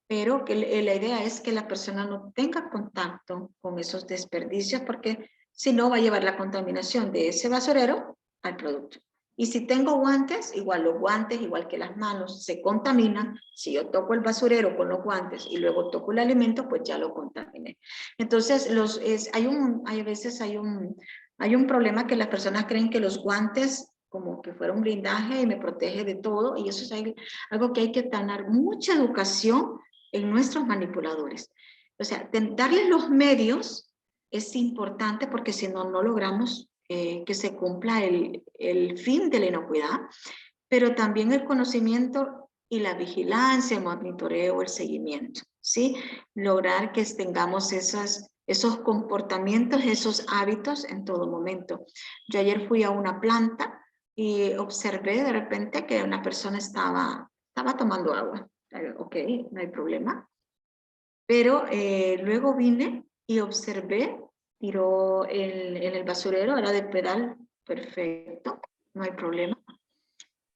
pero que la idea es que la persona no tenga contacto con esos desperdicios, porque si no va a llevar la contaminación de ese basurero al producto. Y si tengo guantes, igual los guantes, igual que las manos, se contaminan. Si yo toco el basurero con los guantes y luego toco el alimento, pues ya lo contaminé. Entonces, hay veces hay un problema que las personas creen que los guantes como que fuera un blindaje y me protege de todo, y eso es algo que hay que tener mucha educación en nuestros manipuladores. O sea, darles los medios es importante, porque si no, no logramos que se cumpla el fin de la inocuidad, pero también el conocimiento y la vigilancia, el monitoreo, el seguimiento, ¿sí? Lograr que tengamos esos comportamientos, esos hábitos en todo momento. Yo ayer fui a una planta y observé de repente que una persona estaba tomando agua. Ok, no hay problema. Pero luego vine y observé, tiró en el basurero, era de pedal, perfecto, no hay problema.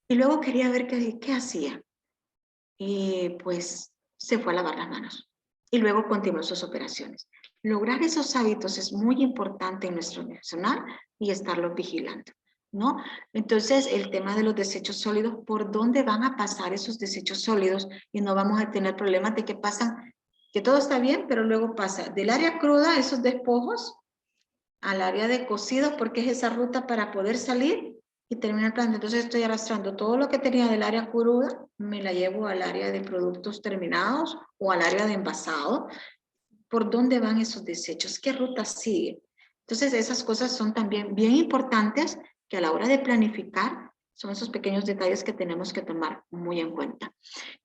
Y luego quería ver qué hacía. Y pues se fue a lavar las manos. Y luego continuó sus operaciones. Lograr esos hábitos es muy importante en nuestro personal y estarlos vigilando, ¿no? Entonces, el tema de los desechos sólidos, ¿por dónde van a pasar esos desechos sólidos? Y no vamos a tener problemas de que pasan, que todo está bien, pero luego pasa del área cruda, esos despojos, al área de cocidos, porque es esa ruta para poder salir y terminar el plan. Entonces estoy arrastrando todo lo que tenía del área cruda, me la llevo al área de productos terminados o al área de envasado. ¿Por dónde van esos desechos? ¿Qué ruta sigue? Entonces esas cosas son también bien importantes, que a la hora de planificar son esos pequeños detalles que tenemos que tomar muy en cuenta.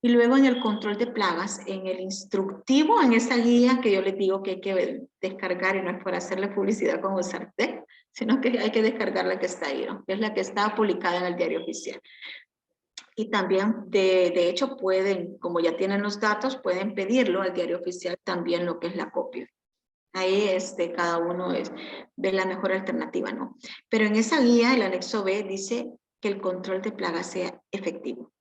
Y luego en el control de plagas, en el instructivo, en esa guía que yo les digo que hay que descargar, y no es por hacerle publicidad con Ozartec, sino que hay que descargar la que está ahí, ¿no? Que es la que está publicada en el diario oficial. Y también, de hecho, pueden, como ya tienen los datos, pueden pedirlo al diario oficial también lo que es la copia. Ahí cada uno ve la mejor alternativa, ¿no? Pero en esa guía, el anexo B dice que el control de plagas sea efectivo.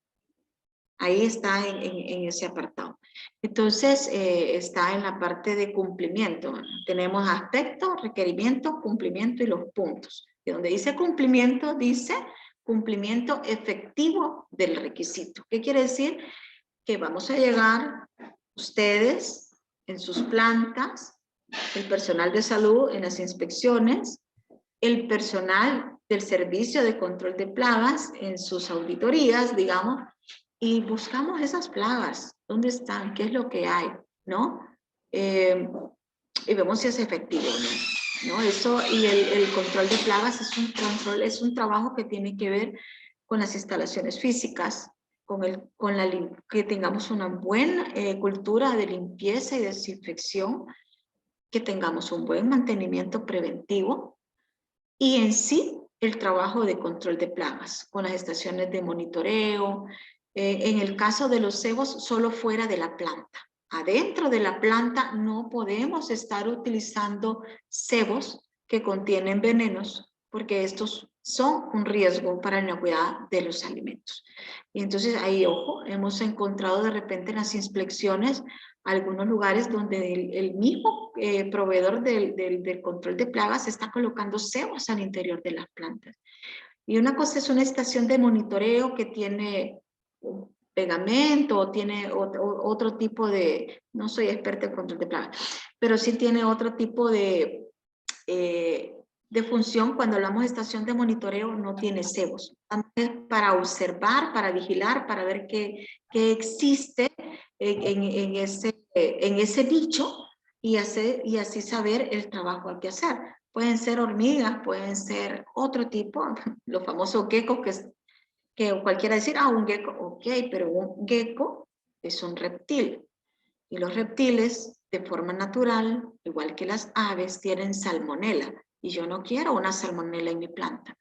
Ahí está en ese apartado. Entonces, está en la parte de cumplimiento. Tenemos aspecto, requerimiento, cumplimiento y los puntos. Y donde dice cumplimiento, dice cumplimiento efectivo del requisito. ¿Qué quiere decir? Que vamos a llegar, ustedes, en sus plantas, el personal de salud en las inspecciones, el personal del servicio de control de plagas en sus auditorías, digamos, y buscamos esas plagas, ¿dónde están? ¿Qué es lo que hay? ¿No? Y vemos si es efectivo, ¿no? Eso, y el control de plagas es un trabajo que tiene que ver con las instalaciones físicas, que tengamos una buena cultura de limpieza y desinfección, que tengamos un buen mantenimiento preventivo, y en sí el trabajo de control de plagas con las estaciones de monitoreo. En el caso de los cebos, solo fuera de la planta. Adentro de la planta no podemos estar utilizando cebos que contienen venenos, porque estos son un riesgo para la inocuidad de los alimentos. Y entonces ahí, ojo, hemos encontrado de repente en las inspecciones algunos lugares donde el mismo proveedor del control de plagas está colocando cebos al interior de las plantas. Y una cosa es una estación de monitoreo que tiene un pegamento o tiene otro tipo de, no soy experta en control de plagas, pero sí tiene otro tipo de función. Cuando hablamos de estación de monitoreo no tiene cebos. Es para observar, para vigilar, para ver qué existe en ese nicho y así saber el trabajo al que hacer. Pueden ser hormigas, pueden ser otro tipo, los famosos geckos que cualquiera decir, un gecko, ok, pero un gecko es un reptil. Y los reptiles, de forma natural, igual que las aves, tienen salmonela. Y yo no quiero una salmonela en mi planta.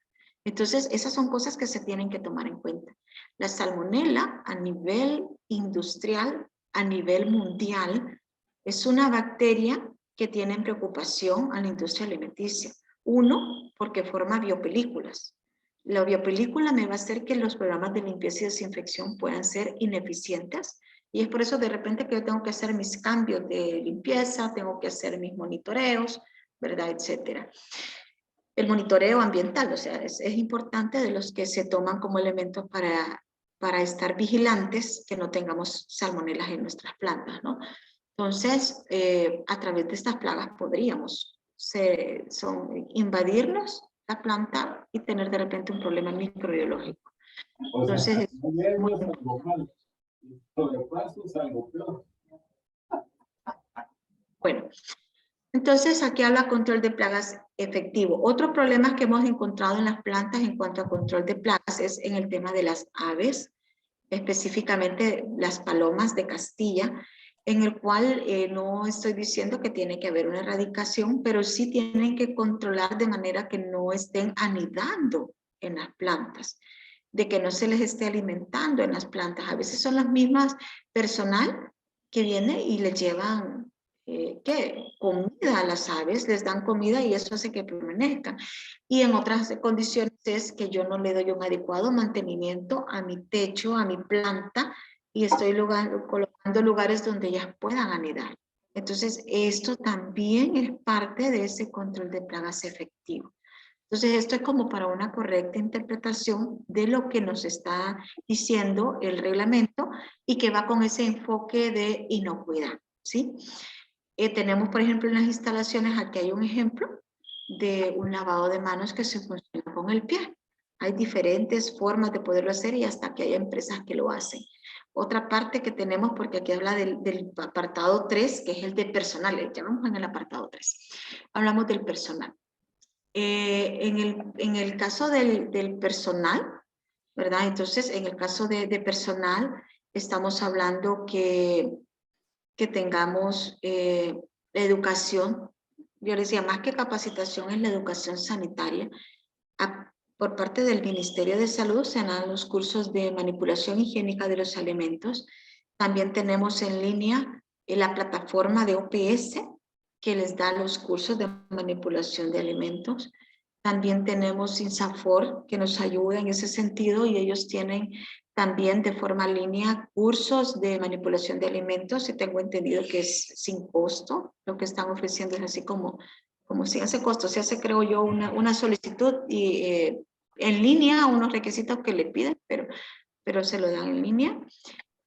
Entonces, esas son cosas que se tienen que tomar en cuenta. La salmonela a nivel industrial, a nivel mundial, es una bacteria que tiene en preocupación a la industria alimenticia. Uno, porque forma biopelículas. La biopelícula me va a hacer que los programas de limpieza y desinfección puedan ser ineficientes. Y es por eso de repente que yo tengo que hacer mis cambios de limpieza, tengo que hacer mis monitoreos, ¿verdad? Etcétera. El monitoreo ambiental, o sea, es importante, de los que se toman como elementos para estar vigilantes que no tengamos salmonelas en nuestras plantas, ¿no? Entonces, a través de estas plagas podríamos invadirnos la planta y tener de repente un problema microbiológico. Entonces, bueno, entonces aquí habla control de plagas efectivo. Otros problemas que hemos encontrado en las plantas en cuanto a control de plagas es en el tema de las aves, específicamente las palomas de Castilla, en el cual no estoy diciendo que tiene que haber una erradicación, pero sí tienen que controlar de manera que no estén anidando en las plantas, de que no se les esté alimentando en las plantas. A veces son las mismas personal que viene y les llevan comida a las aves, les dan comida y eso hace que permanezcan. Y en otras condiciones es que yo no le doy un adecuado mantenimiento a mi techo, a mi planta, y estoy colocando lugares donde ellas puedan anidar. Entonces, esto también es parte de ese control de plagas efectivo. Entonces, esto es como para una correcta interpretación de lo que nos está diciendo el reglamento y que va con ese enfoque de inocuidad, ¿sí? Tenemos, por ejemplo, en las instalaciones, aquí hay un ejemplo de un lavado de manos que se funciona con el pie. Hay diferentes formas de poderlo hacer y hasta que hay empresas que lo hacen. Otra parte que tenemos, porque aquí habla del apartado 3, que es el de personal. Ya vamos en el apartado 3. Hablamos del personal. En el caso del personal, ¿verdad? Entonces, en el caso de personal, estamos hablando que tengamos educación. Yo les decía, más que capacitación, es la educación sanitaria. Por parte del Ministerio de Salud se dan los cursos de manipulación higiénica de los alimentos. También tenemos en línea la plataforma de OPS que les da los cursos de manipulación de alimentos. También tenemos INSAFOR que nos ayuda en ese sentido y ellos tienen también de forma línea cursos de manipulación de alimentos y tengo entendido que es sin costo. Lo que están ofreciendo es así como sin ese costo. Se hace, creo yo, una solicitud y en línea, unos requisitos que le piden, pero se lo dan en línea.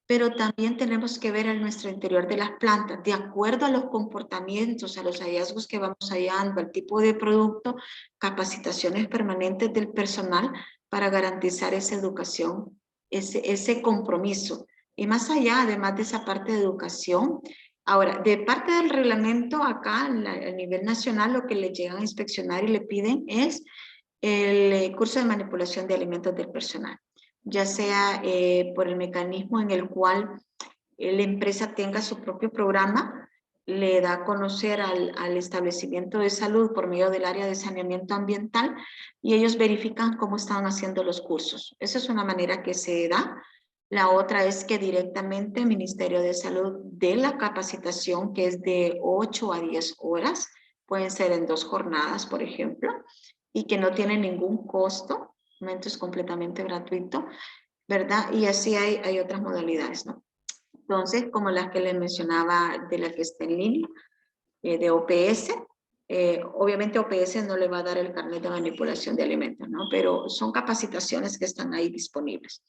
Pero también tenemos que ver en nuestro interior de las plantas, de acuerdo a los comportamientos, a los hallazgos que vamos hallando, al tipo de producto, capacitaciones permanentes del personal para garantizar esa educación, ese compromiso. Y más allá, además de esa parte de educación, ahora, de parte del reglamento acá, a nivel nacional, lo que le llegan a inspeccionar y le piden es el curso de manipulación de alimentos del personal, ya sea por el mecanismo en el cual la empresa tenga su propio programa le da a conocer al establecimiento de salud por medio del área de saneamiento ambiental y ellos verifican cómo están haciendo los cursos. Esa es una manera que se da. La otra es que directamente el Ministerio de Salud dé la capacitación, que es de 8 a 10 horas, pueden ser en 2 jornadas, por ejemplo, y que no tiene ningún costo, es completamente gratuito, ¿verdad? Y así hay otras modalidades, ¿no? Entonces, como las que les mencionaba de la que está en línea, de OPS, obviamente OPS no le va a dar el carnet de manipulación de alimentos, ¿no? Pero son capacitaciones que están ahí disponibles.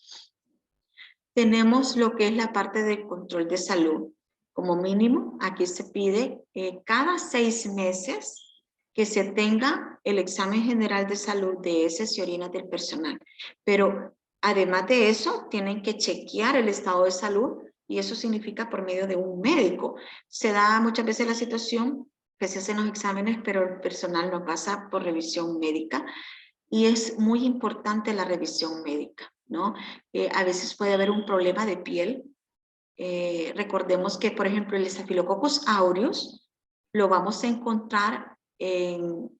Tenemos lo que es la parte de control de salud. Como mínimo, aquí se pide cada 6 meses que se tenga el examen general de salud de heces y orinas del personal. Pero además de eso, tienen que chequear el estado de salud y eso significa por medio de un médico. Se da muchas veces la situación que se hacen los exámenes, pero el personal no pasa por revisión médica y es muy importante la revisión médica, ¿no? A veces puede haber un problema de piel. Recordemos que, por ejemplo, el Staphylococcus aureus lo vamos a encontrar en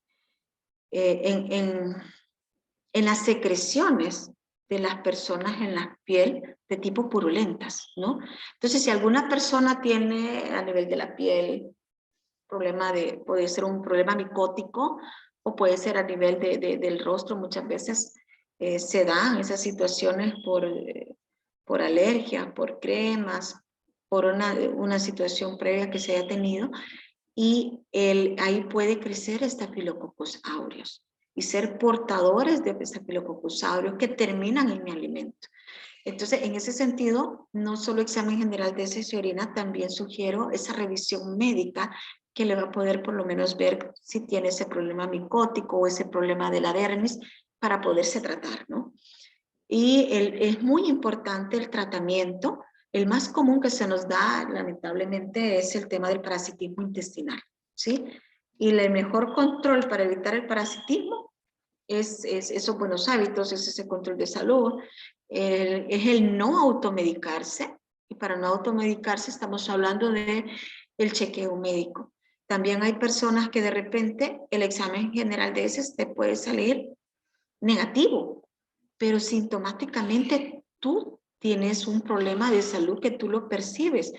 las secreciones de las personas en la piel de tipo purulentas, ¿no? Entonces, si alguna persona tiene a nivel de la piel problema puede ser un problema micótico o puede ser a nivel del rostro, muchas veces se dan esas situaciones por alergia, por cremas, por una situación previa que se haya tenido y ahí puede crecer Staphylococcus aureus y ser portadores de Staphylococcus aureus que terminan en mi alimento. Entonces, en ese sentido, no solo examen general de heces y orina, también sugiero esa revisión médica que le va a poder por lo menos ver si tiene ese problema micótico o ese problema de la dermis para poderse tratar, ¿no? Y es muy importante el tratamiento. El más común que se nos da, lamentablemente, es el tema del parasitismo intestinal, ¿sí? Y el mejor control para evitar el parasitismo es esos buenos hábitos, es ese control de salud, es el no automedicarse. Y para no automedicarse estamos hablando de el chequeo médico. También hay personas que de repente el examen general de heces te puede salir negativo, pero sintomáticamente tú tienes un problema de salud que tú lo percibes.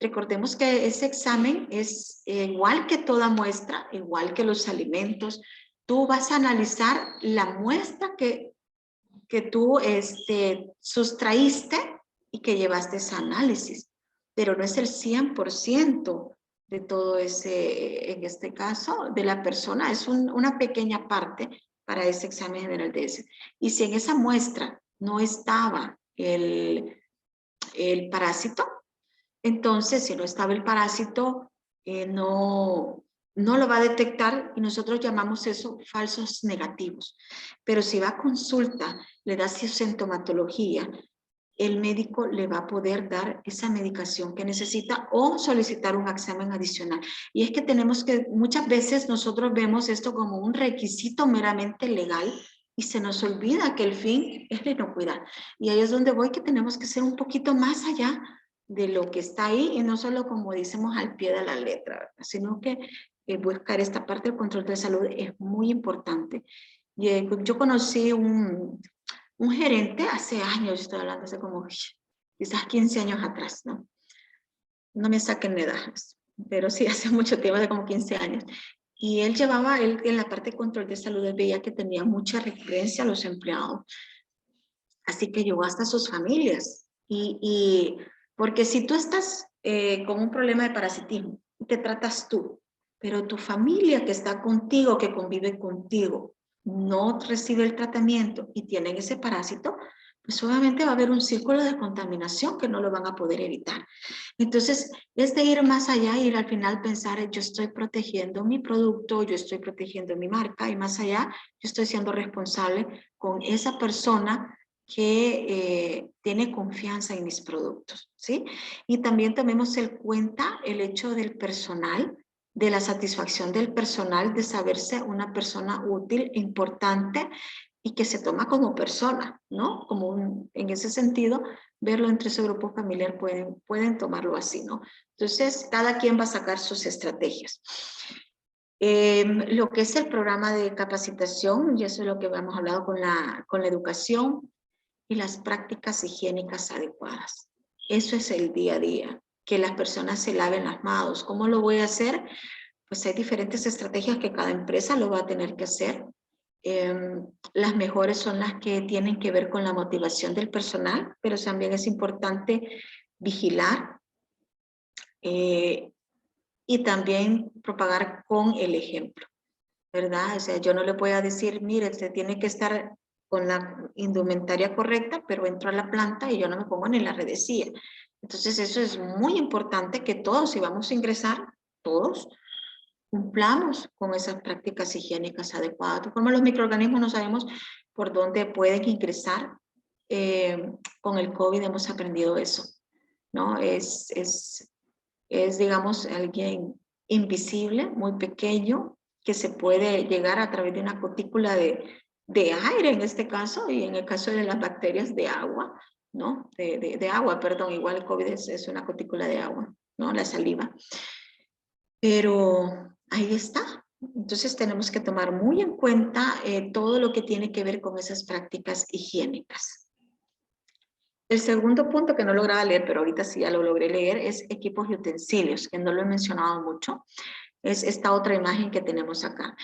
Recordemos que ese examen es igual que toda muestra, igual que los alimentos. Tú vas a analizar la muestra que tú sustraíste y que llevaste ese análisis, pero no es el 100% de todo ese, en este caso, de la persona, es una pequeña parte para ese examen general de heces. Y si en esa muestra no estaba el parásito, entonces si no estaba el parásito, no lo va a detectar y nosotros llamamos eso falsos negativos. Pero si va a consulta, le da sintomatología, el médico le va a poder dar esa medicación que necesita o solicitar un examen adicional. Y es que tenemos que, muchas veces nosotros vemos esto como un requisito meramente legal y se nos olvida que el fin es la inocuidad. Y ahí es donde voy, que tenemos que ser un poquito más allá de lo que está ahí y no solo como decimos al pie de la letra, ¿verdad? Sino que buscar esta parte del control de salud es muy importante. Yo conocí un gerente hace años, estoy hablando hace como quizás 15 años atrás, ¿no? No me saquen edades, pero sí hace mucho tiempo, hace como 15 años. Y él en la parte de control de salud, él veía que tenía mucha recurrencia a los empleados. Así que llegó hasta sus familias. Porque si tú estás con un problema de parasitismo, te tratas tú, pero tu familia que está contigo, que convive contigo, no recibe el tratamiento y tienen ese parásito, pues obviamente va a haber un círculo de contaminación que no lo van a poder evitar. Entonces, es de ir más allá, ir al final pensar, yo estoy protegiendo mi producto, yo estoy protegiendo mi marca y más allá, yo estoy siendo responsable con esa persona que tiene confianza en mis productos, ¿sí? Y también tomemos en cuenta el hecho del personal, de la satisfacción del personal, de saberse una persona útil, importante, y que se toma como persona, ¿no? Como en ese sentido, verlo entre ese grupo familiar pueden tomarlo así, ¿no? Entonces, cada quien va a sacar sus estrategias. Lo que es el programa de capacitación, y eso es lo que hemos hablado con la educación, y las prácticas higiénicas adecuadas. Eso es el día a día, que las personas se laven las manos. ¿Cómo lo voy a hacer? Pues hay diferentes estrategias que cada empresa lo va a tener que hacer. Las mejores son las que tienen que ver con la motivación del personal, pero también es importante vigilar y también propagar con el ejemplo, ¿verdad? O sea, yo no le voy a decir, mire, usted tiene que estar con la indumentaria correcta, pero entro a la planta y yo no me pongo ni la redecilla. Entonces eso es muy importante que todos, si vamos a ingresar, todos cumplamos con esas prácticas higiénicas adecuadas. De forma, los microorganismos no sabemos por dónde pueden ingresar. Con el COVID hemos aprendido eso, ¿no? Es digamos, alguien invisible, muy pequeño, que se puede llegar a través de una cutícula de aire en este caso, y en el caso de las bacterias de agua, ¿no? De agua, perdón, igual el COVID es una cutícula de agua, ¿no? La saliva. Pero ahí está. Entonces tenemos que tomar muy en cuenta todo lo que tiene que ver con esas prácticas higiénicas. El segundo punto que no lograba leer, pero ahorita sí ya lo logré leer, es equipos y utensilios, que no lo he mencionado mucho. Es esta otra imagen que tenemos acá.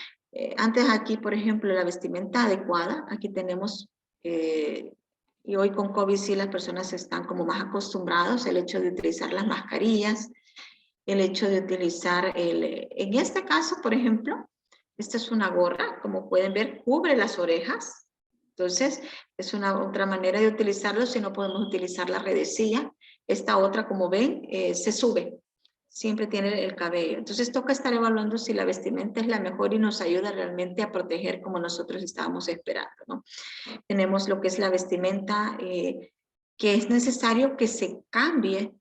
Antes aquí, por ejemplo, la vestimenta adecuada. Aquí tenemos, y hoy con COVID sí las personas están como más acostumbrados, el hecho de utilizar las mascarillas, el hecho de utilizar en este caso, por ejemplo, esta es una gorra, como pueden ver, cubre las orejas. Entonces, es una otra manera de utilizarlo si no podemos utilizar la redecilla. Esta otra, como ven, se sube. Siempre tiene el cabello. Entonces, toca estar evaluando si la vestimenta es la mejor y nos ayuda realmente a proteger como nosotros estábamos esperando, ¿no? Tenemos lo que es la vestimenta, que es necesario que se cambie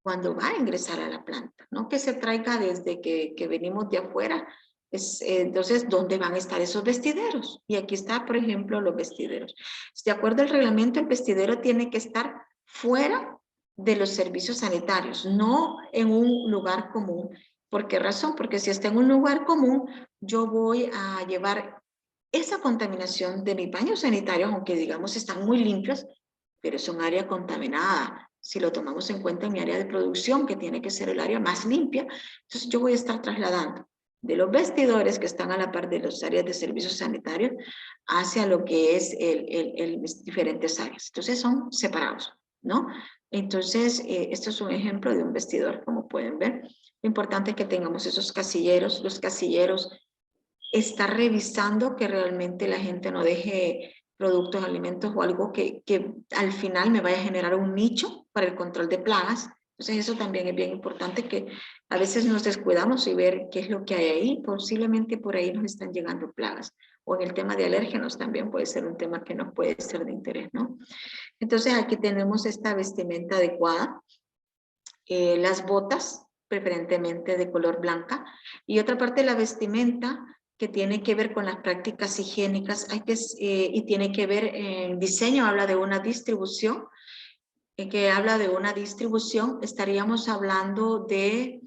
cuando va a ingresar a la planta, no que se traiga desde que venimos de afuera. Entonces, ¿dónde van a estar esos vestideros? Y aquí está, por ejemplo, los vestideros. De acuerdo al reglamento, el vestidero tiene que estar fuera de los servicios sanitarios, no en un lugar común. ¿Por qué razón? Porque si está en un lugar común, yo voy a llevar esa contaminación de mis baños sanitarios, aunque digamos están muy limpios, pero es un área contaminada. Si lo tomamos en cuenta en mi área de producción, que tiene que ser el área más limpia, entonces yo voy a estar trasladando de los vestidores que están a la par de las áreas de servicios sanitarios hacia lo que es diferentes áreas. Entonces son separados, ¿no? Entonces, esto es un ejemplo de un vestidor, como pueden ver. Lo importante es que tengamos esos casilleros. Los casilleros, estar revisando que realmente la gente no deje productos, alimentos o algo que al final me vaya a generar un nicho para el control de plagas. Entonces eso también es bien importante, que a veces nos descuidamos y ver qué es lo que hay ahí. Posiblemente por ahí nos están llegando plagas. O en el tema de alérgenos también puede ser un tema que nos puede ser de interés, ¿no? Entonces aquí tenemos esta vestimenta adecuada. Las botas, preferentemente de color blanca. Y otra parte de la vestimenta que tiene que ver con las prácticas higiénicas, y tiene que ver, en diseño habla de una distribución, estaríamos hablando de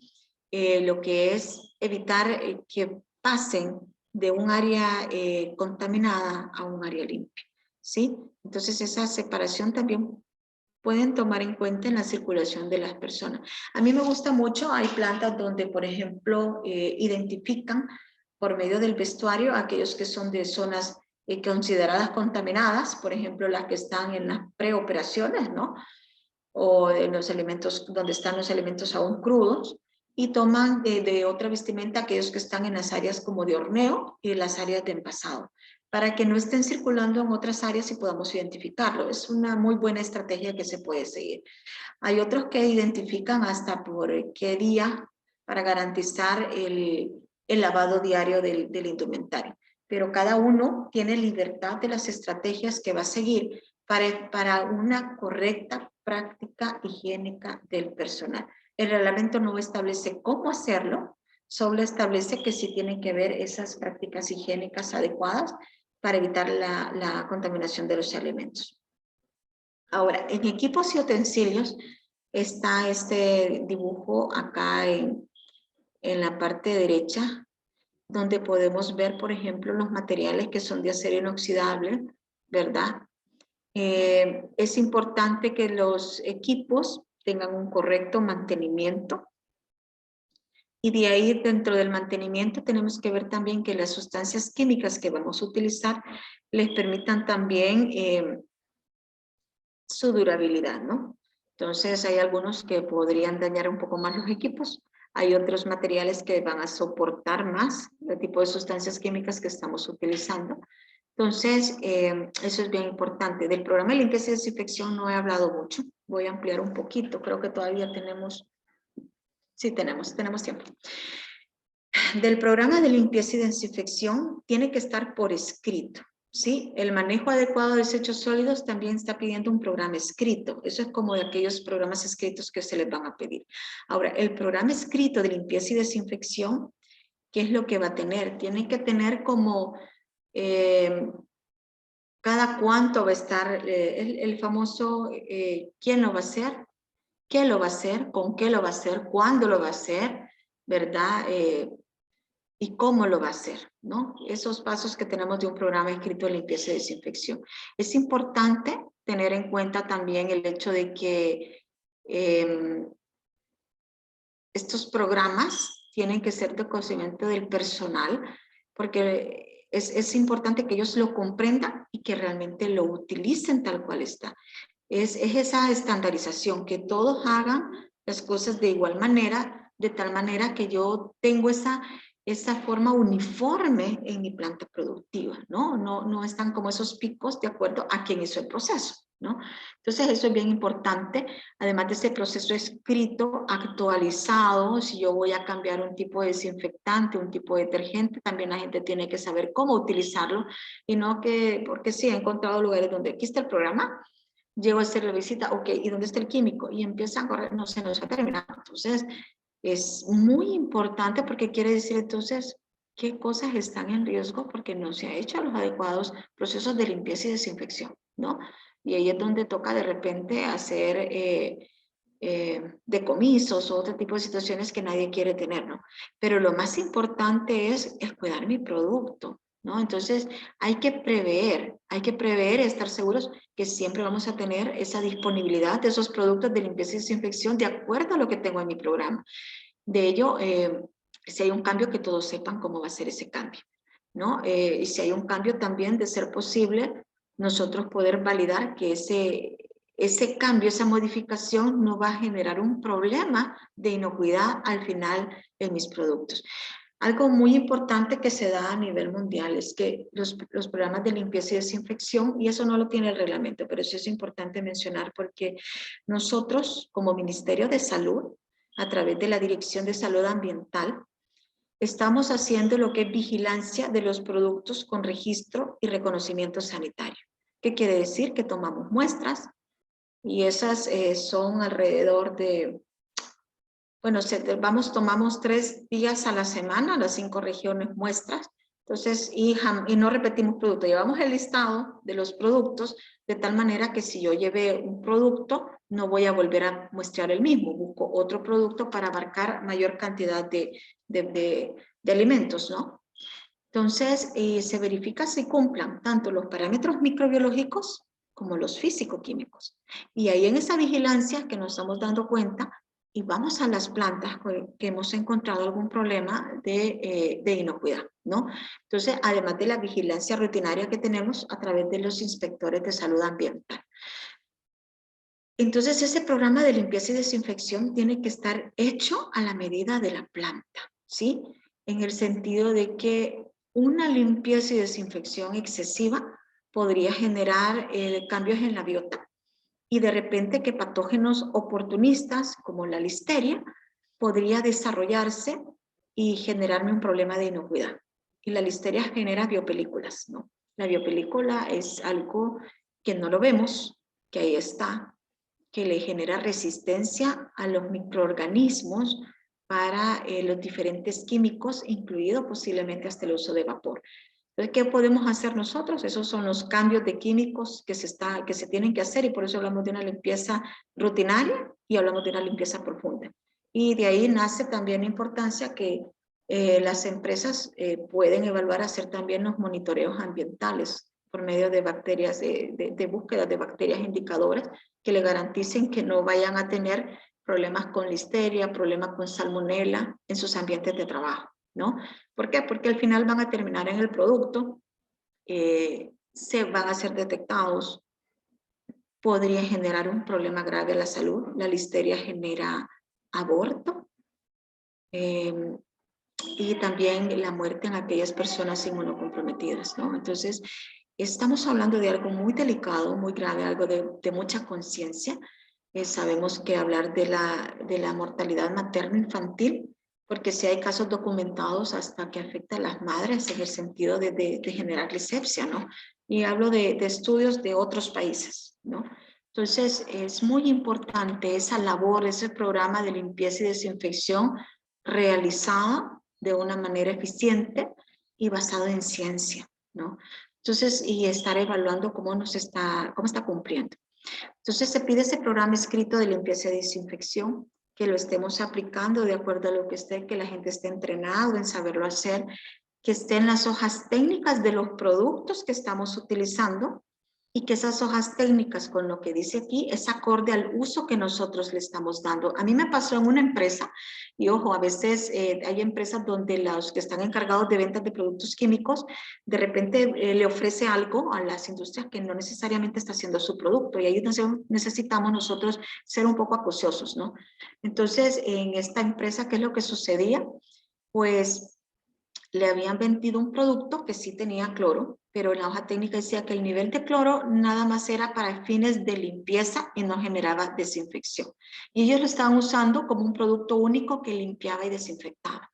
lo que es evitar que pasen de un área contaminada a un área limpia, ¿sí? Entonces esa separación también pueden tomar en cuenta en la circulación de las personas. A mí me gusta mucho, hay plantas donde, por ejemplo, identifican por medio del vestuario aquellos que son de zonas consideradas contaminadas, por ejemplo, las que están en las preoperaciones, ¿no? O en los elementos, donde están los elementos aún crudos, y toman de otra vestimenta aquellos que están en las áreas como de horneo y las áreas de envasado, para que no estén circulando en otras áreas y podamos identificarlo. Es una muy buena estrategia que se puede seguir. Hay otros que identifican hasta por qué día para garantizar el lavado diario del indumentario. Pero cada uno tiene libertad de las estrategias que va a seguir para una correcta práctica higiénica del personal. El reglamento no establece cómo hacerlo, solo establece que sí tienen que ver esas prácticas higiénicas adecuadas para evitar la contaminación de los alimentos. Ahora, en equipos y utensilios está este dibujo acá en la parte derecha, donde podemos ver, por ejemplo, los materiales que son de acero inoxidable, ¿verdad? Es importante que los equipos tengan un correcto mantenimiento. Y de ahí, dentro del mantenimiento, tenemos que ver también que las sustancias químicas que vamos a utilizar les permitan también su durabilidad, ¿no? Entonces, hay algunos que podrían dañar un poco más los equipos. Hay otros materiales que van a soportar más el tipo de sustancias químicas que estamos utilizando. Entonces, eso es bien importante. Del programa de limpieza y desinfección no he hablado mucho. Voy a ampliar un poquito. Creo que todavía tenemos... Sí, tenemos tiempo. Del programa de limpieza y desinfección tiene que estar por escrito, ¿sí? El manejo adecuado de desechos sólidos también está pidiendo un programa escrito. Eso es como de aquellos programas escritos que se les van a pedir. Ahora, el programa escrito de limpieza y desinfección, ¿qué es lo que va a tener? Tiene que tener como cada cuánto va a estar el famoso quién lo va a hacer, qué lo va a hacer, con qué lo va a hacer, cuándo lo va a hacer, ¿verdad? Y cómo lo va a hacer, ¿no? Esos pasos que tenemos de un programa escrito de limpieza y desinfección. Es importante tener en cuenta también el hecho de que estos programas tienen que ser de conocimiento del personal, porque es importante que ellos lo comprendan y que realmente lo utilicen tal cual está. Es esa estandarización, que todos hagan las cosas de igual manera, de tal manera que yo tengo esa forma uniforme en mi planta productiva, ¿no? No están como esos picos de acuerdo a quién hizo el proceso, ¿no? Entonces eso es bien importante, además de ese proceso escrito, actualizado. Si yo voy a cambiar un tipo de desinfectante, un tipo de detergente, también la gente tiene que saber cómo utilizarlo, y no que, porque sí, he encontrado lugares donde aquí está el programa, llego a hacer la visita, ok, ¿y dónde está el químico? Y empiezan a correr, no se nos ha terminado. Entonces, es muy importante, porque quiere decir entonces qué cosas están en riesgo porque no se han hecho los adecuados procesos de limpieza y desinfección, ¿no? Y ahí es donde toca de repente hacer decomisos o otro tipo de situaciones que nadie quiere tener, ¿no? Pero lo más importante es el cuidar mi producto, ¿no? Entonces hay que prever, estar seguros que siempre vamos a tener esa disponibilidad de esos productos de limpieza y desinfección de acuerdo a lo que tengo en mi programa. De ello, si hay un cambio, que todos sepan cómo va a ser ese cambio, ¿no? Y si hay un cambio también, de ser posible, nosotros poder validar que ese cambio, esa modificación no va a generar un problema de inocuidad al final en mis productos. Algo muy importante que se da a nivel mundial es que los programas de limpieza y desinfección, y eso no lo tiene el reglamento, pero eso es importante mencionar, porque nosotros como Ministerio de Salud, a través de la Dirección de Salud Ambiental, estamos haciendo lo que es vigilancia de los productos con registro y reconocimiento sanitario. ¿Qué quiere decir? Que tomamos muestras, y esas son alrededor de... Bueno, tomamos 3 días a la semana, las 5 regiones muestras. Entonces, y no repetimos producto. Llevamos el listado de los productos de tal manera que si yo llevé un producto, no voy a volver a muestrear el mismo. Busco otro producto para abarcar mayor cantidad de alimentos, ¿no? Entonces, se verifica si cumplan tanto los parámetros microbiológicos como los físico-químicos. Y ahí en esa vigilancia que nos estamos dando cuenta, y vamos a las plantas que hemos encontrado algún problema de inocuidad, ¿no? Entonces, además de la vigilancia rutinaria que tenemos a través de los inspectores de salud ambiental. Entonces, ese programa de limpieza y desinfección tiene que estar hecho a la medida de la planta, ¿sí? En el sentido de que una limpieza y desinfección excesiva podría generar cambios en la biota, y de repente que patógenos oportunistas como la listeria podría desarrollarse y generarme un problema de inocuidad. Y la listeria genera biopelículas, ¿no? La biopelícula es algo que no lo vemos, que ahí está, que le genera resistencia a los microorganismos para los diferentes químicos, incluido posiblemente hasta el uso de vapor. Entonces, ¿qué podemos hacer nosotros? Esos son los cambios de químicos que se tienen que hacer, y por eso hablamos de una limpieza rutinaria y hablamos de una limpieza profunda. Y de ahí nace también la importancia que las empresas pueden evaluar, hacer también los monitoreos ambientales por medio de bacterias, de búsqueda de bacterias indicadoras que le garanticen que no vayan a tener problemas con listeria, problemas con salmonela en sus ambientes de trabajo, ¿no? ¿Por qué? Porque al final van a terminar en el producto, se van a ser detectados, podría generar un problema grave a la salud. La listeria genera aborto y también la muerte en aquellas personas inmunocomprometidas, ¿no? Entonces, estamos hablando de algo muy delicado, muy grave, algo de mucha conciencia. Sabemos que hablar de la mortalidad materno-infantil, porque si hay casos documentados hasta que afecta a las madres en el sentido de generar lisepsia, ¿no? Y hablo de estudios de otros países, ¿no? Entonces, es muy importante esa labor, ese programa de limpieza y desinfección realizada de una manera eficiente y basado en ciencia, ¿no? Entonces, y estar evaluando cómo está cumpliendo. Entonces se pide ese programa escrito de limpieza y desinfección, que lo estemos aplicando de acuerdo a lo que esté, que la gente esté entrenado en saberlo hacer, que estén las hojas técnicas de los productos que estamos utilizando y que esas hojas técnicas con lo que dice aquí es acorde al uso que nosotros le estamos dando. A mí me pasó en una empresa, y ojo, a veces hay empresas donde los que están encargados de ventas de productos químicos, de repente le ofrece algo a las industrias que no necesariamente está haciendo su producto, y ahí necesitamos nosotros ser un poco acuciosos, ¿no? Entonces, en esta empresa, ¿qué es lo que sucedía? Pues le habían vendido un producto que sí tenía cloro, pero en la hoja técnica decía que el nivel de cloro nada más era para fines de limpieza y no generaba desinfección. Y ellos lo estaban usando como un producto único que limpiaba y desinfectaba.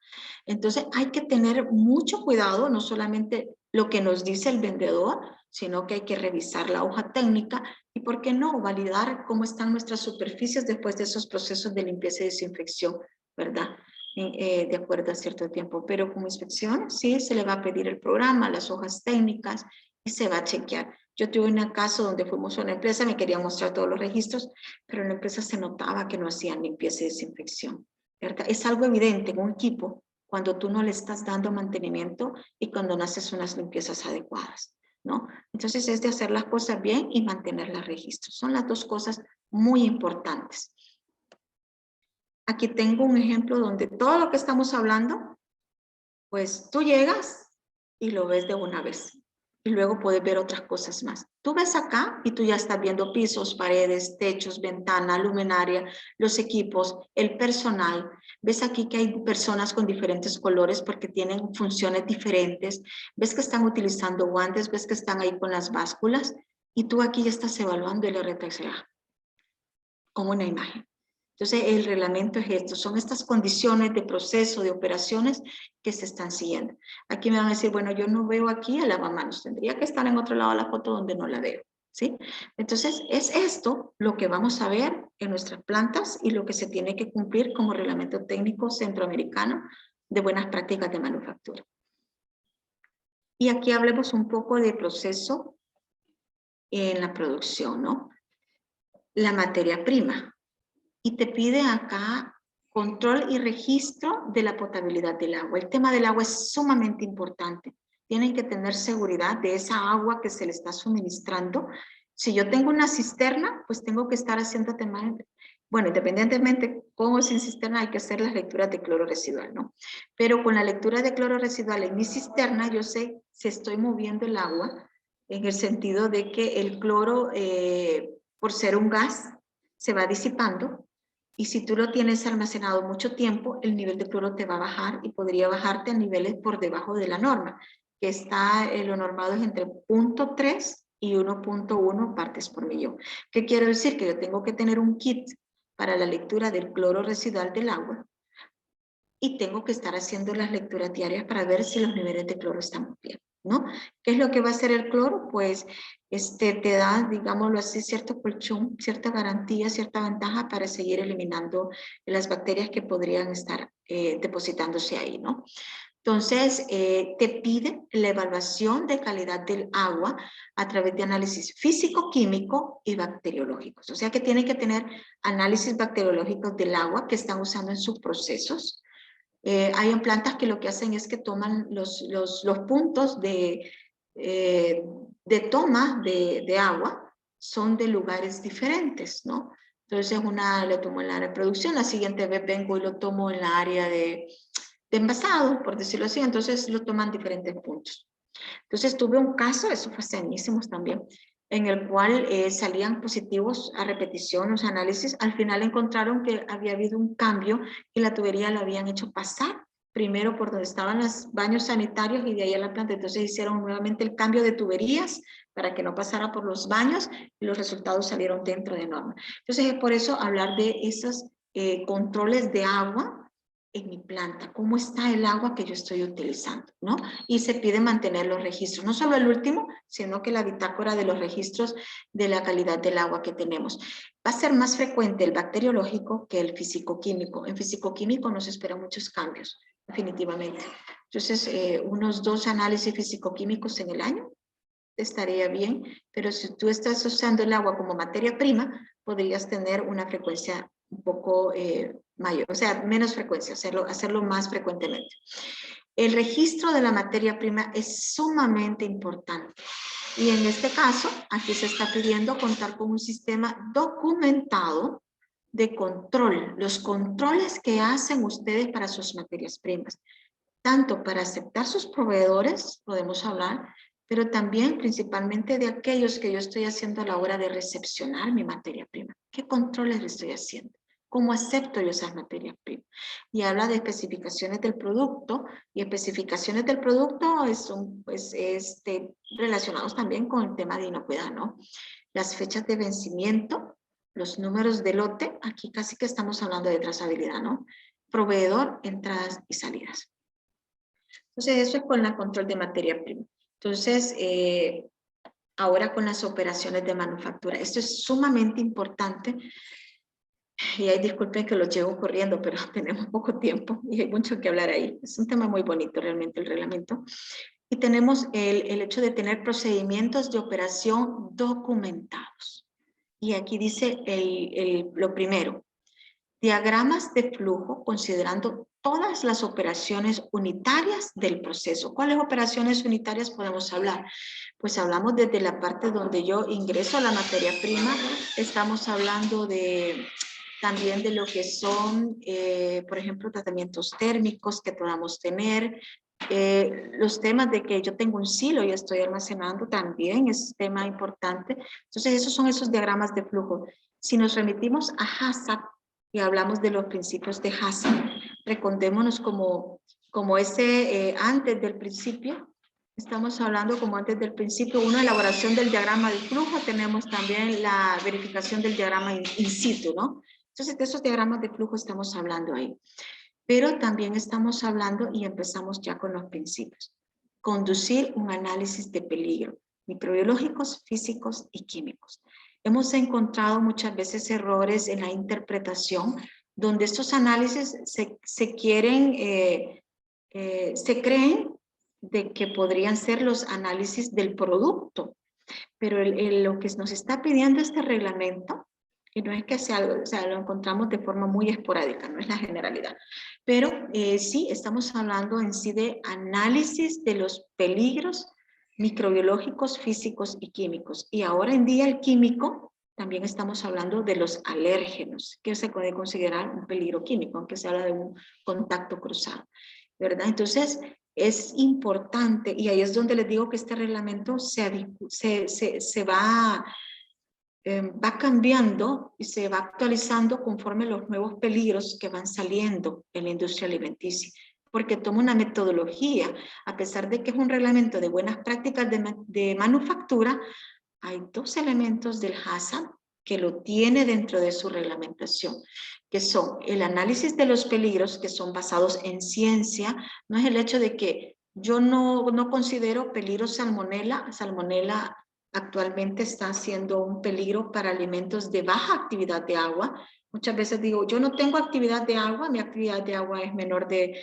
Entonces hay que tener mucho cuidado, no solamente lo que nos dice el vendedor, sino que hay que revisar la hoja técnica y, ¿por qué no?, validar cómo están nuestras superficies después de esos procesos de limpieza y desinfección, ¿verdad? De acuerdo a cierto tiempo, pero como inspección sí se le va a pedir el programa, las hojas técnicas, y se va a chequear. Yo tuve un caso donde fuimos a una empresa, me querían mostrar todos los registros, pero en la empresa se notaba que no hacían limpieza y desinfección, ¿verdad? Es algo evidente en un equipo cuando tú no le estás dando mantenimiento y cuando no haces unas limpiezas adecuadas, ¿no? Entonces es de hacer las cosas bien y mantener los registros. Son las dos cosas muy importantes. Aquí tengo un ejemplo donde todo lo que estamos hablando, pues tú llegas y lo ves de una vez. Y luego puedes ver otras cosas más. Tú ves acá y tú ya estás viendo pisos, paredes, techos, ventana, luminaria, los equipos, el personal. Ves aquí que hay personas con diferentes colores porque tienen funciones diferentes. Ves que están utilizando guantes, ves que están ahí con las básculas. Y tú aquí ya estás evaluando el RTSA con una imagen. Entonces, el reglamento es esto, son estas condiciones de proceso, de operaciones que se están siguiendo. Aquí me van a decir, bueno, yo no veo aquí el lavamanos, tendría que estar en otro lado de la foto donde no la veo, ¿sí? Entonces, es esto lo que vamos a ver en nuestras plantas y lo que se tiene que cumplir como reglamento técnico centroamericano de buenas prácticas de manufactura. Y aquí hablemos un poco de proceso en la producción, ¿no? La materia prima. Y te pide acá control y registro de la potabilidad del agua. El tema del agua es sumamente importante. Tienen que tener seguridad de esa agua que se le está suministrando. Si yo tengo una cisterna, pues tengo que estar haciendo temas, bueno, independientemente con o sin cisterna, hay que hacer las lecturas de cloro residual, ¿no? Pero con la lectura de cloro residual en mi cisterna, yo sé si estoy moviendo el agua en el sentido de que el cloro, por ser un gas, se va disipando. Y si tú lo tienes almacenado mucho tiempo, el nivel de cloro te va a bajar y podría bajarte a niveles por debajo de la norma, que está, lo normado es entre 0.3 y 1.1 partes por millón. ¿Qué quiero decir? Que yo tengo que tener un kit para la lectura del cloro residual del agua y tengo que estar haciendo las lecturas diarias para ver si los niveles de cloro están bien, ¿no? ¿Qué es lo que va a hacer el cloro? Pues te da, digámoslo así, cierto colchón, cierta garantía, cierta ventaja para seguir eliminando las bacterias que podrían estar depositándose ahí, ¿no? Entonces, te pide la evaluación de calidad del agua a través de análisis físico-químico y bacteriológicos. O sea que tiene que tener análisis bacteriológicos del agua que están usando en sus procesos. Hay en plantas que lo que hacen es que toman los puntos de toma de agua, son de lugares diferentes, ¿no? Entonces una lo tomo en la área de producción, la siguiente vez vengo y lo tomo en la área de envasado, por decirlo así, entonces lo toman diferentes puntos. Entonces tuve un caso, eso fue hace añísimos también, en el cual salían positivos a repetición los análisis. Al final encontraron que había habido un cambio y la tubería la habían hecho pasar primero por donde estaban los baños sanitarios y de ahí a la planta. Entonces hicieron nuevamente el cambio de tuberías para que no pasara por los baños y los resultados salieron dentro de norma. Entonces es por eso hablar de esos controles de agua en mi planta, cómo está el agua que yo estoy utilizando, ¿no? Y se pide mantener los registros, no solo el último, sino que la bitácora de los registros de la calidad del agua que tenemos. Va a ser más frecuente el bacteriológico que el físico-químico. En físico-químico nos esperan muchos cambios, definitivamente. Entonces, unos 2 análisis físico-químicos en el año estaría bien, pero si tú estás usando el agua como materia prima, podrías tener una frecuencia un poco mayor, o sea, menos frecuencia, hacerlo más frecuentemente. El registro de la materia prima es sumamente importante. Y en este caso, aquí se está pidiendo contar con un sistema documentado de control, los controles que hacen ustedes para sus materias primas, tanto para aceptar sus proveedores, podemos hablar, pero también principalmente de aquellos que yo estoy haciendo a la hora de recepcionar mi materia prima. ¿Qué controles le estoy haciendo? ¿Cómo acepto yo esas materias primas? Y habla de especificaciones del producto, y especificaciones del producto son pues, relacionados también con el tema de inocuidad, ¿no? Las fechas de vencimiento, los números de lote, aquí casi que estamos hablando de trazabilidad, ¿no? Proveedor, entradas y salidas. Entonces, eso es con el control de materia prima. Entonces, ahora con las operaciones de manufactura. Esto es sumamente importante. Y ahí disculpen que lo llevo corriendo, pero tenemos poco tiempo y hay mucho que hablar ahí. Es un tema muy bonito realmente el reglamento. Y tenemos el hecho de tener procedimientos de operación documentados. Y aquí dice lo primero, diagramas de flujo considerando todas las operaciones unitarias del proceso. ¿Cuáles operaciones unitarias podemos hablar? Pues hablamos desde la parte donde yo ingreso a la materia prima, estamos hablando también de lo que son, por ejemplo, tratamientos térmicos que podamos tener, los temas de que yo tengo un silo y estoy almacenando también es tema importante. Entonces, esos son esos diagramas de flujo. Si nos remitimos a HACCP y hablamos de los principios de HACCP, recordémonos como ese antes del principio. Estamos hablando como antes del principio, una elaboración del diagrama de flujo, tenemos también la verificación del diagrama in situ, ¿no? Entonces, de esos diagramas de flujo estamos hablando ahí. Pero también estamos hablando y empezamos ya con los principios. Conducir un análisis de peligro, microbiológicos, físicos y químicos. Hemos encontrado muchas veces errores en la interpretación, donde estos análisis se creen de que podrían ser los análisis del producto, pero lo que nos está pidiendo este reglamento, y no es que sea algo, o sea, lo encontramos de forma muy esporádica, no es la generalidad, pero sí estamos hablando en sí de análisis de los peligros microbiológicos, físicos y químicos. Y ahora en día el químico, también estamos hablando de los alérgenos, que se puede considerar un peligro químico, aunque se habla de un contacto cruzado, ¿verdad? Entonces, es importante, y ahí es donde les digo que este reglamento va cambiando y se va actualizando conforme los nuevos peligros que van saliendo en la industria alimenticia, porque toma una metodología, a pesar de que es un reglamento de buenas prácticas de manufactura, hay 2 elementos del HACCP que lo tiene dentro de su reglamentación, que son el análisis de los peligros, que son basados en ciencia. No es el hecho de que yo no considero peligro salmonela. Salmonela actualmente está siendo un peligro para alimentos de baja actividad de agua. Muchas veces digo, yo no tengo actividad de agua, mi actividad de agua es menor de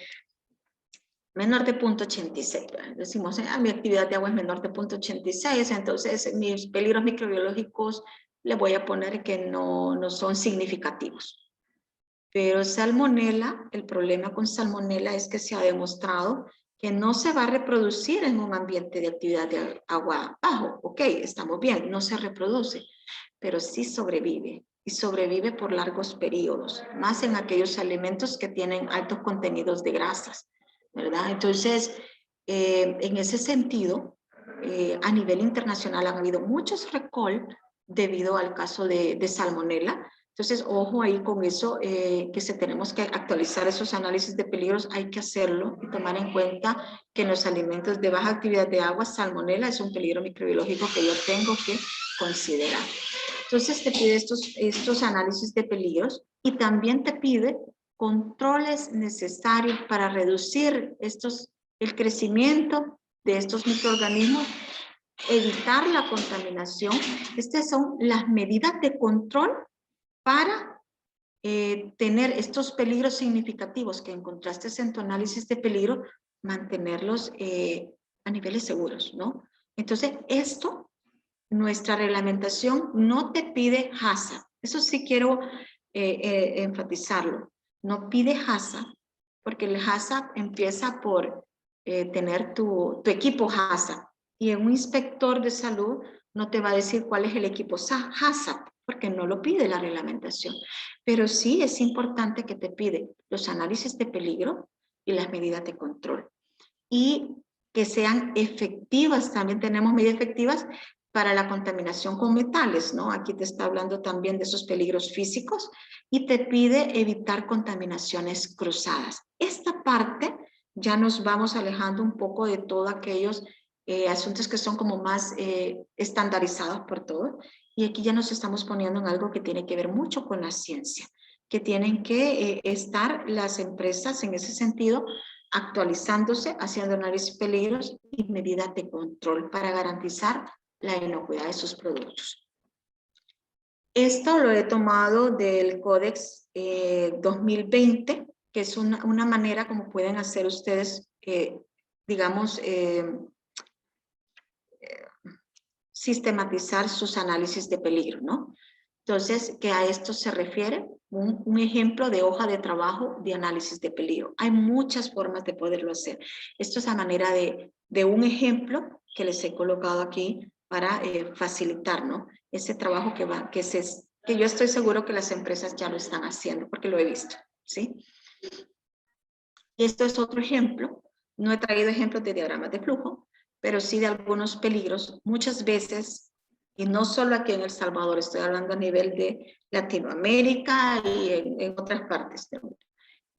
menor de 0.86. Decimos, mi actividad de agua es menor de 0.86, entonces mis peligros microbiológicos le voy a poner que no son significativos. Pero salmonela, el problema con salmonela es que se ha demostrado que no se va a reproducir en un ambiente de actividad de agua bajo. Ok, estamos bien, no se reproduce, pero sí sobrevive. Y sobrevive por largos periodos, más en aquellos alimentos que tienen altos contenidos de grasas, ¿verdad? Entonces, en ese sentido, a nivel internacional han habido muchos recall debido al caso de salmonela. Entonces, ojo ahí con eso, que si tenemos que actualizar esos análisis de peligros, hay que hacerlo y tomar en cuenta que en los alimentos de baja actividad de agua, salmonela es un peligro microbiológico que yo tengo que considerar. Entonces, te pide estos análisis de peligros y también te pide controles necesarios para reducir el crecimiento de estos microorganismos, evitar la contaminación. Estas son las medidas de control para tener estos peligros significativos que encontraste en tu análisis de peligro, mantenerlos a niveles seguros, ¿no? Entonces, nuestra reglamentación no te pide HACCP. Eso sí quiero enfatizarlo. No pide HACCP, porque el HACCP empieza por tener tu equipo HACCP. Y un inspector de salud no te va a decir cuál es el equipo HACCP, porque no lo pide la reglamentación. Pero sí es importante que te pide los análisis de peligro y las medidas de control. Y que sean efectivas, también tenemos medidas efectivas para la contaminación con metales, ¿no? Aquí te está hablando también de esos peligros físicos y te pide evitar contaminaciones cruzadas. Esta parte ya nos vamos alejando un poco de todos aquellos asuntos que son como más estandarizados por todos, y aquí ya nos estamos poniendo en algo que tiene que ver mucho con la ciencia, que tienen que estar las empresas en ese sentido actualizándose, haciendo análisis de peligros y medidas de control para garantizar la inocuidad de sus productos. Esto lo he tomado del Códex 2020, que es una manera como pueden hacer ustedes, digamos, sistematizar sus análisis de peligro, ¿no? Entonces, que a esto se refiere un ejemplo de hoja de trabajo de análisis de peligro. Hay muchas formas de poderlo hacer. Esto es a manera de un ejemplo que les he colocado aquí para facilitar, ¿no? Ese trabajo que yo estoy seguro que las empresas ya lo están haciendo, porque lo he visto, ¿sí? Y esto es otro ejemplo. No he traído ejemplos de diagramas de flujo, pero sí de algunos peligros. Muchas veces, y no solo aquí en El Salvador, estoy hablando a nivel de Latinoamérica y en otras partes del mundo.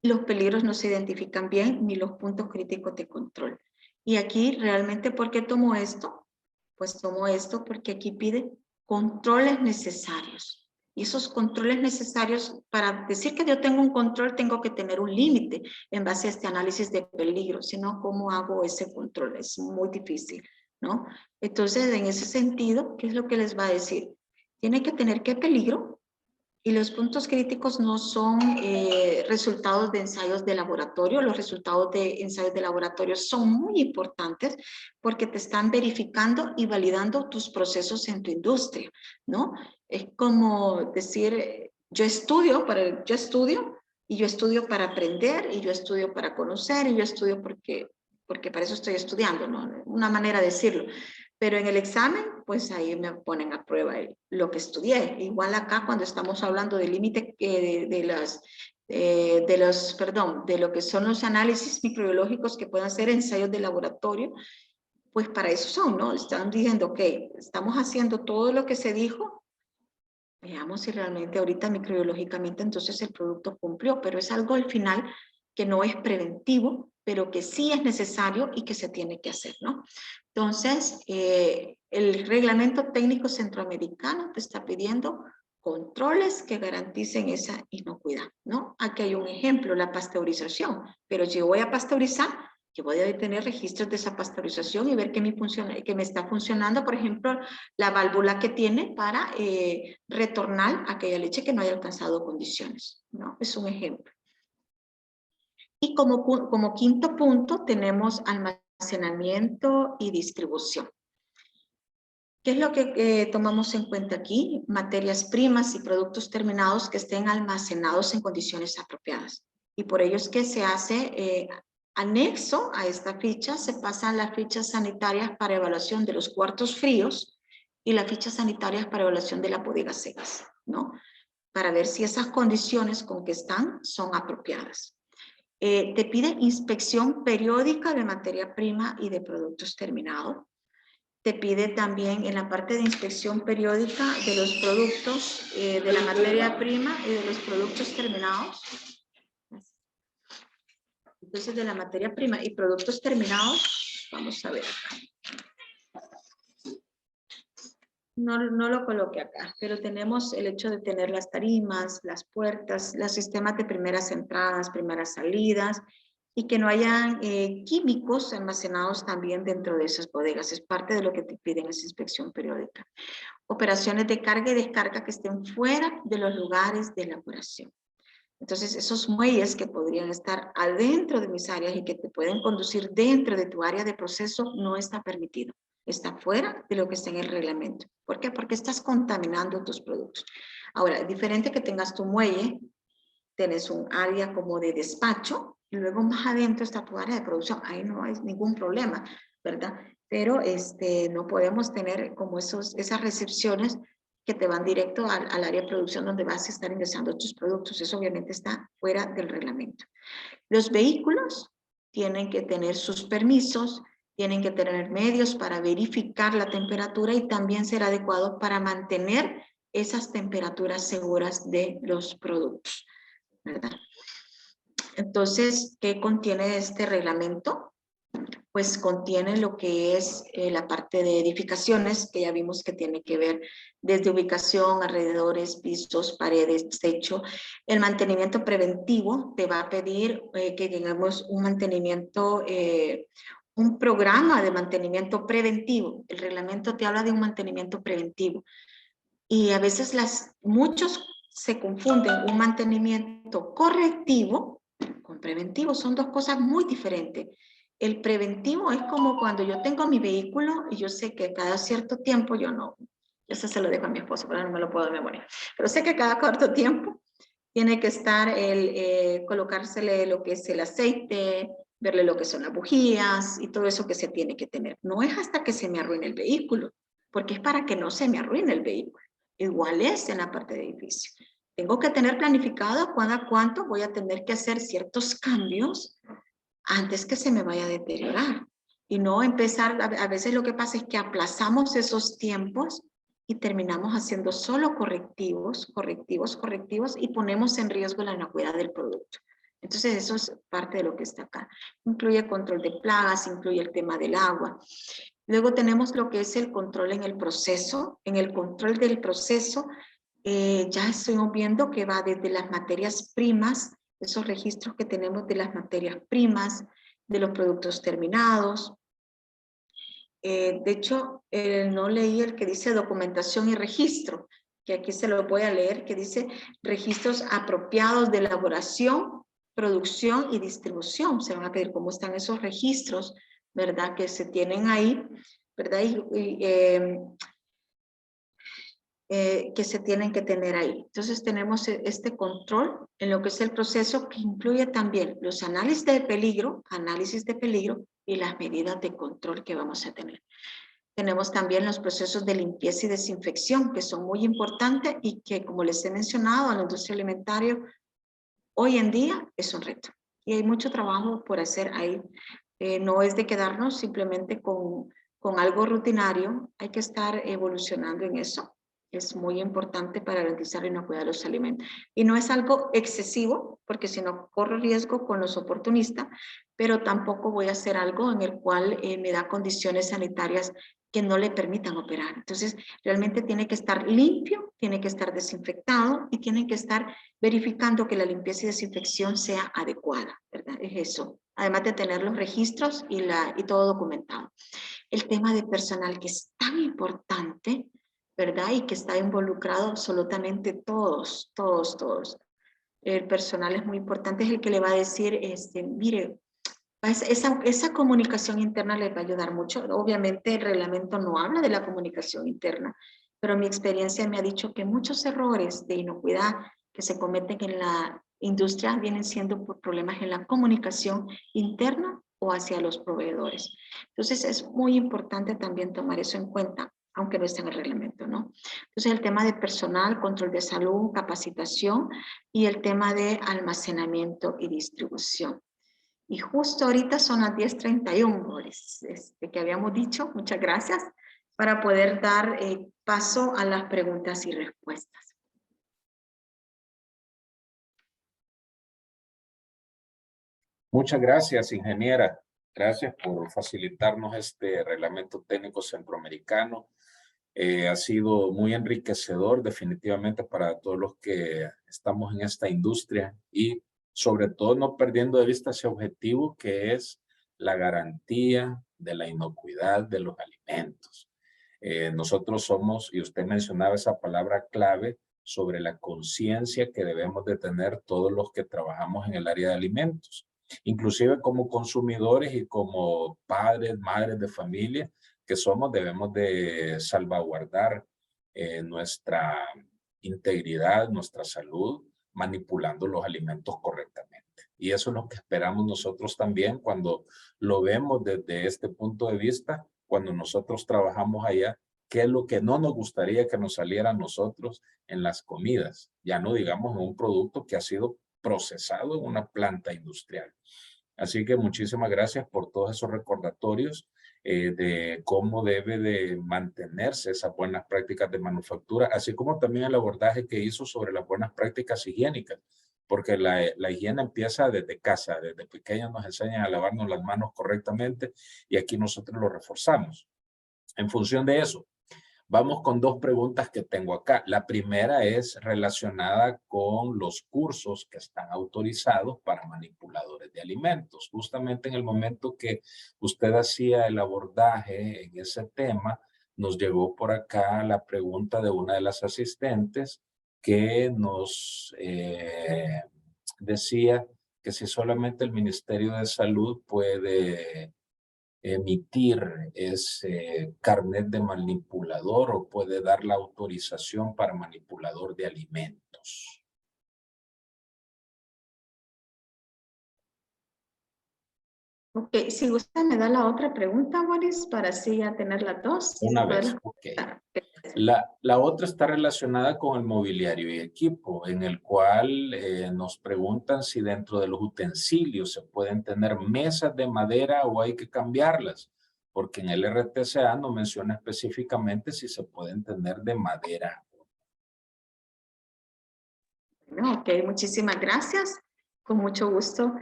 Los peligros no se identifican bien ni los puntos críticos de control. Y aquí realmente, ¿por qué tomo esto? Pues tomo esto porque aquí pide controles necesarios. Y esos controles necesarios, para decir que yo tengo un control, tengo que tener un límite en base a este análisis de peligro. Si no, ¿cómo hago ese control? Es muy difícil, ¿no? Entonces, en ese sentido, ¿qué es lo que les va a decir? Tiene que tener qué peligro, y los puntos críticos no son resultados de ensayos de laboratorio. Los resultados de ensayos de laboratorio son muy importantes porque te están verificando y validando tus procesos en tu industria, ¿no? Es como decir, yo estudio y yo estudio para aprender, y yo estudio para conocer, y yo estudio porque para eso estoy estudiando, ¿no? Una manera de decirlo. Pero en el examen, pues ahí me ponen a prueba lo que estudié. Igual acá cuando estamos hablando del límite de lo que son los análisis microbiológicos que pueden hacer ensayos de laboratorio, pues para eso son, ¿no? Están diciendo, ok, estamos haciendo todo lo que se dijo, veamos si realmente ahorita microbiológicamente entonces el producto cumplió, pero es algo al final que no es preventivo, pero que sí es necesario y que se tiene que hacer, ¿no? Entonces, el reglamento técnico centroamericano te está pidiendo controles que garanticen esa inocuidad, ¿no? Aquí hay un ejemplo, la pasteurización, pero si yo voy a pasteurizar, yo voy a tener registros de esa pasteurización y ver que me está funcionando, por ejemplo, la válvula que tiene para retornar aquella leche que no haya alcanzado condiciones, ¿no? Es un ejemplo. Y como quinto punto tenemos almacenamiento y distribución. ¿Qué es lo que tomamos en cuenta aquí? Materias primas y productos terminados que estén almacenados en condiciones apropiadas. Y por ello es que se hace anexo a esta ficha, se pasan las fichas sanitarias para evaluación de los cuartos fríos y las fichas sanitarias para evaluación de las bodegas secas, ¿no? Para ver si esas condiciones con que están son apropiadas. Te pide inspección periódica de materia prima y de productos terminados. Te pide también en la parte de inspección periódica de los productos, de la materia prima y de los productos terminados. Entonces, de la materia prima y productos terminados, vamos a ver acá. No lo coloqué acá, pero tenemos el hecho de tener las tarimas, las puertas, los sistemas de primeras entradas, primeras salidas, y que no hayan químicos almacenados también dentro de esas bodegas. Es parte de lo que te piden esa inspección periódica. Operaciones de carga y descarga que estén fuera de los lugares de elaboración. Entonces, esos muelles que podrían estar adentro de mis áreas y que te pueden conducir dentro de tu área de proceso no está permitido. Está fuera de lo que está en el reglamento. ¿Por qué? Porque estás contaminando tus productos. Ahora, es diferente que tengas tu muelle, tienes un área como de despacho y luego más adentro está tu área de producción. Ahí no hay ningún problema, ¿verdad? Pero no podemos tener como esas recepciones que te van directo al área de producción donde vas a estar ingresando tus productos. Eso obviamente está fuera del reglamento. Los vehículos tienen que tener sus permisos, tienen que tener medios para verificar la temperatura y también ser adecuados para mantener esas temperaturas seguras de los productos, ¿verdad? Entonces, ¿qué contiene este reglamento? Pues contiene lo que es la parte de edificaciones, que ya vimos que tiene que ver desde ubicación, alrededores, pisos, paredes, techo. El mantenimiento preventivo te va a pedir que tengamos un mantenimiento, un programa de mantenimiento preventivo. El reglamento te habla de un mantenimiento preventivo. Y a veces muchos se confunden un mantenimiento correctivo con preventivo. Son dos cosas muy diferentes. El preventivo es como cuando yo tengo mi vehículo y yo sé que cada cierto tiempo, eso se lo dejo a mi esposo, pero no me lo puedo de memoria, pero sé que cada corto tiempo tiene que estar colocársele lo que es el aceite, verle lo que son las bujías y todo eso que se tiene que tener. No es hasta que se me arruine el vehículo, porque es para que no se me arruine el vehículo. Igual es en la parte de edificio. Tengo que tener planificado cuánto voy a tener que hacer ciertos cambios antes que se me vaya a deteriorar. Y no empezar, a veces lo que pasa es que aplazamos esos tiempos y terminamos haciendo solo correctivos y ponemos en riesgo la inocuidad del producto. Entonces eso es parte de lo que está acá. Incluye control de plagas, incluye el tema del agua. Luego tenemos lo que es el control en el proceso. En el control del proceso ya estuvimos viendo que va desde las materias primas, esos registros que tenemos de las materias primas, de los productos terminados. De hecho, no leí el que dice documentación y registro, que aquí se lo voy a leer, que dice registros apropiados de elaboración, producción y distribución. Se van a pedir cómo están esos registros, ¿verdad? Que se tienen ahí, ¿verdad? Que se tienen que tener ahí. Entonces tenemos este control en lo que es el proceso, que incluye también los análisis de peligro y las medidas de control que vamos a tener. Tenemos también los procesos de limpieza y desinfección, que son muy importantes y que, como les he mencionado, a la industria alimentaria hoy en día es un reto. Y hay mucho trabajo por hacer ahí. No es de quedarnos simplemente con algo rutinario, hay que estar evolucionando en eso. Es muy importante para garantizar la inocuidad de los alimentos. Y no es algo excesivo, porque si no corro riesgo con los oportunistas, pero tampoco voy a hacer algo en el cual me da condiciones sanitarias que no le permitan operar. Entonces, realmente tiene que estar limpio, tiene que estar desinfectado y tiene que estar verificando que la limpieza y desinfección sea adecuada, ¿verdad? Es eso. Además de tener los registros y todo documentado. El tema de personal, que es tan importante, ¿verdad? Y que está involucrado absolutamente todos. el personal es muy importante, es el que le va a decir, mire, esa comunicación interna les va a ayudar mucho. Obviamente el reglamento no habla de la comunicación interna, pero mi experiencia me ha dicho que muchos errores de inocuidad que se cometen en la industria vienen siendo por problemas en la comunicación interna o hacia los proveedores. Entonces es muy importante también tomar eso en cuenta, aunque no esté en el reglamento, ¿no? Entonces el tema de personal, control de salud, capacitación y el tema de almacenamiento y distribución. Y justo ahorita son las 10:31, Boris, que habíamos dicho, muchas gracias, para poder dar paso a las preguntas y respuestas. Muchas gracias, ingeniera. Gracias por facilitarnos este reglamento técnico centroamericano. Ha sido muy enriquecedor definitivamente para todos los que estamos en esta industria y sobre todo no perdiendo de vista ese objetivo que es la garantía de la inocuidad de los alimentos. Nosotros somos, y usted mencionaba esa palabra clave, sobre la conciencia que debemos de tener todos los que trabajamos en el área de alimentos. Inclusive como consumidores y como padres, madres de familia que somos, debemos de salvaguardar nuestra integridad, nuestra salud, manipulando los alimentos correctamente. Y eso es lo que esperamos nosotros también cuando lo vemos desde este punto de vista, cuando nosotros trabajamos allá, qué es lo que no nos gustaría que nos saliera a nosotros en las comidas, ya no digamos en un producto que ha sido procesado en una planta industrial. Así que muchísimas gracias por todos esos recordatorios de cómo debe de mantenerse esas buenas prácticas de manufactura, así como también el abordaje que hizo sobre las buenas prácticas higiénicas, porque la higiene empieza desde casa, desde pequeños nos enseñan a lavarnos las manos correctamente y aquí nosotros lo reforzamos. En función de eso, vamos con dos preguntas que tengo acá. La primera es relacionada con los cursos que están autorizados para manipuladores de alimentos. Justamente en el momento que usted hacía el abordaje en ese tema, nos llegó por acá la pregunta de una de las asistentes que nos decía que si solamente el Ministerio de Salud puede emitir ese carnet de manipulador o puede dar la autorización para manipulador de alimentos. Ok, si usted me da la otra pregunta, Boris, para así ya tener las dos. Una vez, ok. La otra está relacionada con el mobiliario y equipo, en el cual nos preguntan si dentro de los utensilios se pueden tener mesas de madera o hay que cambiarlas, porque en el RTCA no menciona específicamente si se pueden tener de madera. Ok, muchísimas gracias. Con mucho gusto.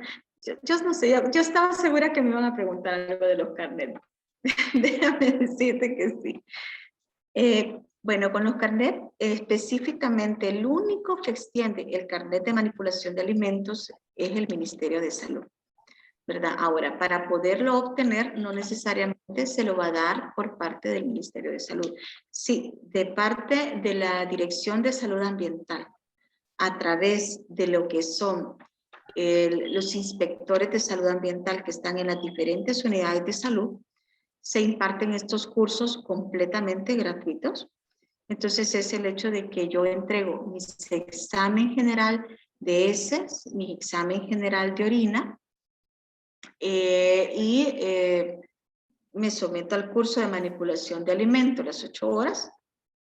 Yo no sé, yo estaba segura que me iban a preguntar algo de los carnets. Déjame decirte que sí. Bueno, con los carnets, específicamente el único que extiende el carnet de manipulación de alimentos es el Ministerio de Salud, ¿verdad? Ahora, para poderlo obtener, no necesariamente se lo va a dar por parte del Ministerio de Salud. Sí, de parte de la Dirección de Salud Ambiental, a través de lo que son los inspectores de salud ambiental que están en las diferentes unidades de salud, se imparten estos cursos completamente gratuitos. Entonces es el hecho de que yo entrego mi examen general de heces, mi examen general de orina me someto al curso de manipulación de alimentos las 8 horas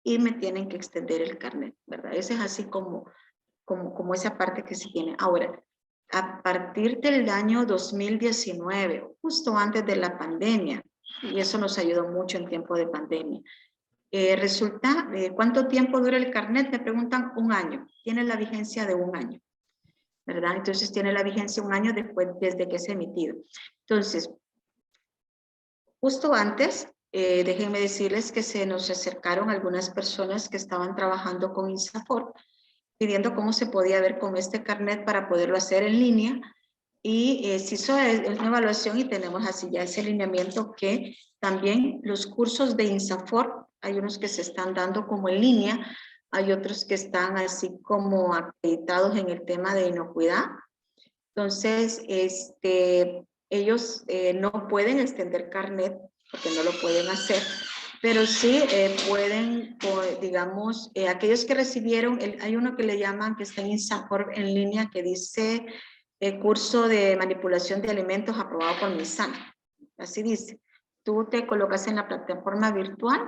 y me tienen que extender el carnet, ¿verdad? Ese es así como esa parte que se tiene. Ahora, a partir del año 2019, justo antes de la pandemia, y eso nos ayudó mucho en tiempo de pandemia, resulta, ¿cuánto tiempo dura el carnet? Me preguntan, 1 año. Tiene la vigencia de 1 año, ¿verdad? Entonces tiene la vigencia 1 año después, desde que es emitido. Entonces, justo antes, déjenme decirles que se nos acercaron algunas personas que estaban trabajando con INSAFORP, pidiendo cómo se podía ver con este carnet para poderlo hacer en línea. Y se hizo una evaluación y tenemos así ya ese lineamiento que también los cursos de INSAFORP, hay unos que se están dando como en línea, hay otros que están así como acreditados en el tema de inocuidad. Entonces, ellos no pueden extender carnet porque no lo pueden hacer, pero sí pueden, digamos, aquellos que recibieron, hay uno que le llaman, que está en INSAFORP en línea, que dice curso de manipulación de alimentos aprobado por MISAN. Así dice. Tú te colocas en la plataforma virtual,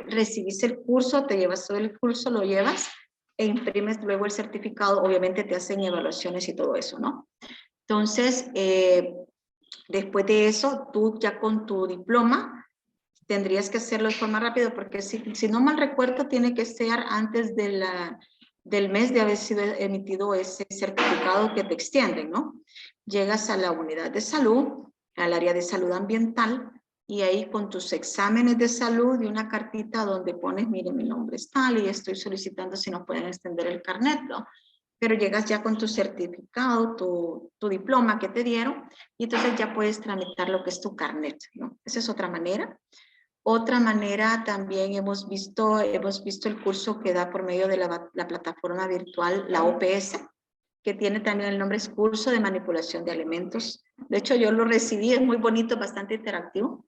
recibís el curso, te llevas todo el curso, lo llevas e imprimes luego el certificado. Obviamente te hacen evaluaciones y todo eso, ¿no? Entonces, después de eso, tú ya con tu diploma tendrías que hacerlo de forma rápida, porque si no mal recuerdo, tiene que ser antes del mes de haber sido emitido ese certificado que te extienden, ¿no? Llegas a la unidad de salud, al área de salud ambiental, y ahí con tus exámenes de salud y una cartita donde pones, mire, mi nombre es tal y estoy solicitando si nos pueden extender el carnet, ¿no? Pero llegas ya con tu certificado, tu diploma que te dieron, y entonces ya puedes tramitar lo que es tu carnet, ¿no? Esa es otra manera. Otra manera también hemos visto el curso que da por medio de la plataforma virtual, la OPS, que tiene también el nombre, es Curso de Manipulación de Alimentos. De hecho, yo lo recibí, es muy bonito, bastante interactivo.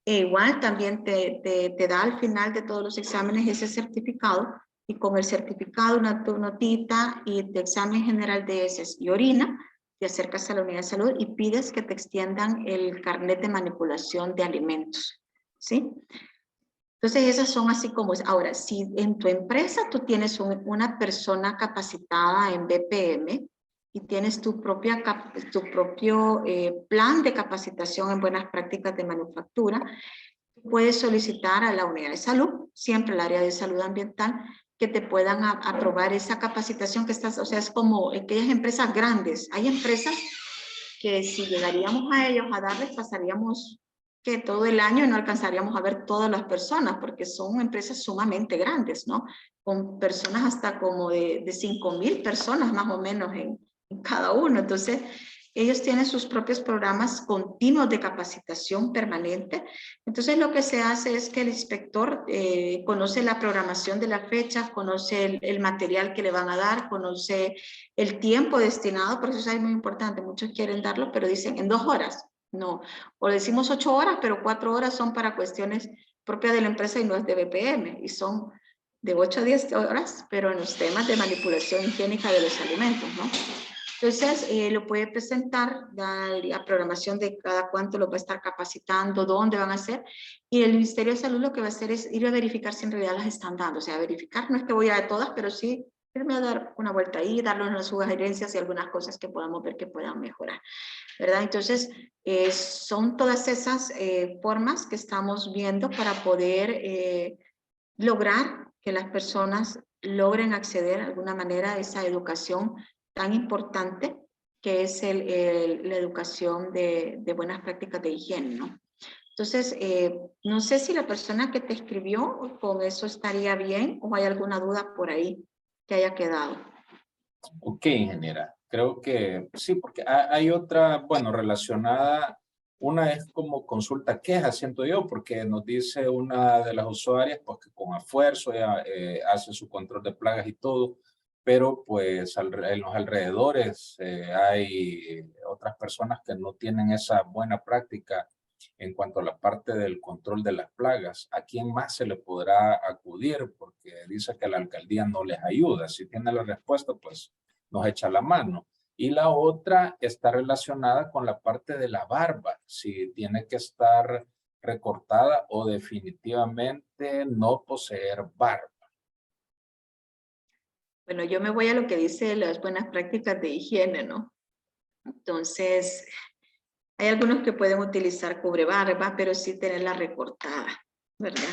E igual también te da al final de todos los exámenes ese certificado, y con el certificado, tu notita y de examen general de heces y orina, te acercas a la unidad de salud y pides que te extiendan el carnet de manipulación de alimentos, ¿sí? Entonces esas son así como es. Ahora, si en tu empresa tú tienes una persona capacitada en BPM y tienes tu propio plan de capacitación en buenas prácticas de manufactura, puedes solicitar a la unidad de salud, siempre el área de salud ambiental, que te puedan aprobar esa capacitación que estás, o sea, es como aquellas empresas grandes. Hay empresas que si llegaríamos a ellos a darles, pasaríamos que todo el año no alcanzaríamos a ver todas las personas, porque son empresas sumamente grandes, ¿no? Con personas hasta como de 5,000 personas más o menos en cada uno. Entonces, ellos tienen sus propios programas continuos de capacitación permanente. Entonces, lo que se hace es que el inspector conoce la programación de la fecha, conoce el material que le van a dar, conoce el tiempo destinado, por eso es muy importante. Muchos quieren darlo, pero dicen en 2 horas. No, o le decimos 8 horas, pero 4 horas son para cuestiones propias de la empresa y no es de BPM, y son de 8 a 10 horas, pero en los temas de manipulación higiénica de los alimentos, ¿no? Entonces, lo puede presentar, la programación de cada cuánto lo va a estar capacitando, dónde van a hacer, y el Ministerio de Salud lo que va a hacer es ir a verificar si en realidad las están dando. O sea, verificar, no es que voy a todas, pero sí irme a dar una vuelta ahí, darles unas sugerencias y algunas cosas que podamos ver que puedan mejorar, ¿verdad? Entonces, son todas esas formas que estamos viendo para poder lograr que las personas logren acceder de alguna manera a esa educación tan importante que es la educación de buenas prácticas de higiene, ¿no? Entonces, no sé si la persona que te escribió con eso estaría bien o hay alguna duda por ahí que haya quedado. Ok, ingeniera. Creo que sí, porque hay otra, bueno, relacionada. Una es como consulta queja, siento yo, porque nos dice una de las usuarias, pues que con esfuerzo ella hace su control de plagas y todo, pero pues en los alrededores hay otras personas que no tienen esa buena práctica en cuanto a la parte del control de las plagas. ¿A quién más se le podrá acudir? Porque dice que la alcaldía no les ayuda. Si tiene la respuesta, pues nos echa la mano. Y la otra está relacionada con la parte de la barba, si tiene que estar recortada o definitivamente no poseer barba. Bueno, yo me voy a lo que dice las buenas prácticas de higiene, ¿no? Entonces, hay algunos que pueden utilizar cubrebarba, pero sí tenerla recortada, ¿verdad?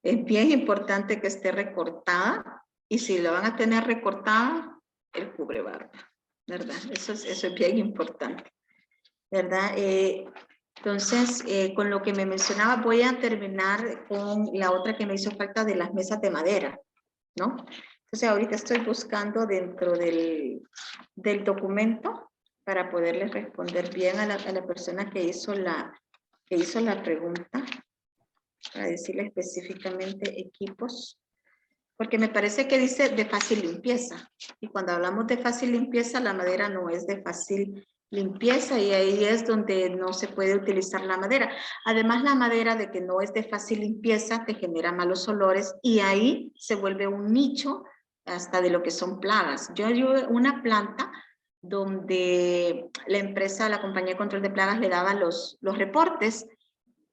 Es bien importante que esté recortada, y si la van a tener recortada, el cubrebarba, ¿verdad? Eso es bien importante, ¿verdad? Entonces, con lo que me mencionaba, voy a terminar con la otra que me hizo falta de las mesas de madera, ¿no? Entonces, ahorita estoy buscando dentro del documento para poderle responder bien a la persona que hizo la pregunta, para decirle específicamente equipos. porque me parece que dice de fácil limpieza. Y cuando hablamos de fácil limpieza, la madera no es de fácil limpieza y ahí es donde no se puede utilizar la madera. Además, la madera de que no es de fácil limpieza te genera malos olores y ahí se vuelve un nicho hasta de lo que son plagas. Yo una planta donde la empresa, la compañía de control de plagas le daba los reportes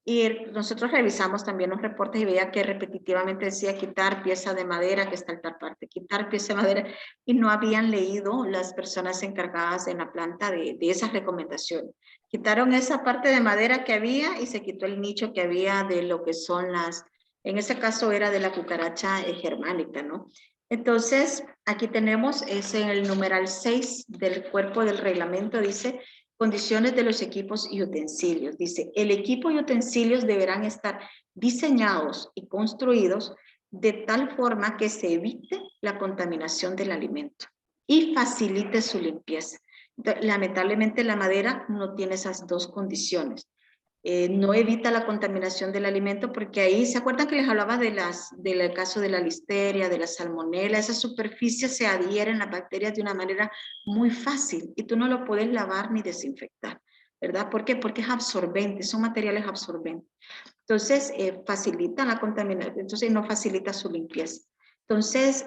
y nosotros revisamos también los reportes y veía que repetitivamente decía quitar pieza de madera que está en tal parte, quitar pieza de madera, y no habían leído las personas encargadas en la planta de esas recomendaciones. Quitaron esa parte de madera que había y se quitó el nicho que había de lo que son las, en ese caso era de la cucaracha germánica, ¿no? Entonces, aquí tenemos, es en el numeral 6 del cuerpo del reglamento, dice condiciones de los equipos y utensilios. Dice, el equipo y utensilios deberán estar diseñados y construidos de tal forma que se evite la contaminación del alimento y facilite su limpieza. Entonces, lamentablemente la madera no tiene esas dos condiciones. No evita la contaminación del alimento porque ahí, ¿se acuerdan que les hablaba del caso de la listeria, de la salmonela? Esas superficies se adhieren las bacterias de una manera muy fácil y tú no lo puedes lavar ni desinfectar, ¿verdad? ¿Por qué? Porque es absorbente, son materiales absorbentes. Entonces, facilita la contaminación, entonces no facilita su limpieza. Entonces,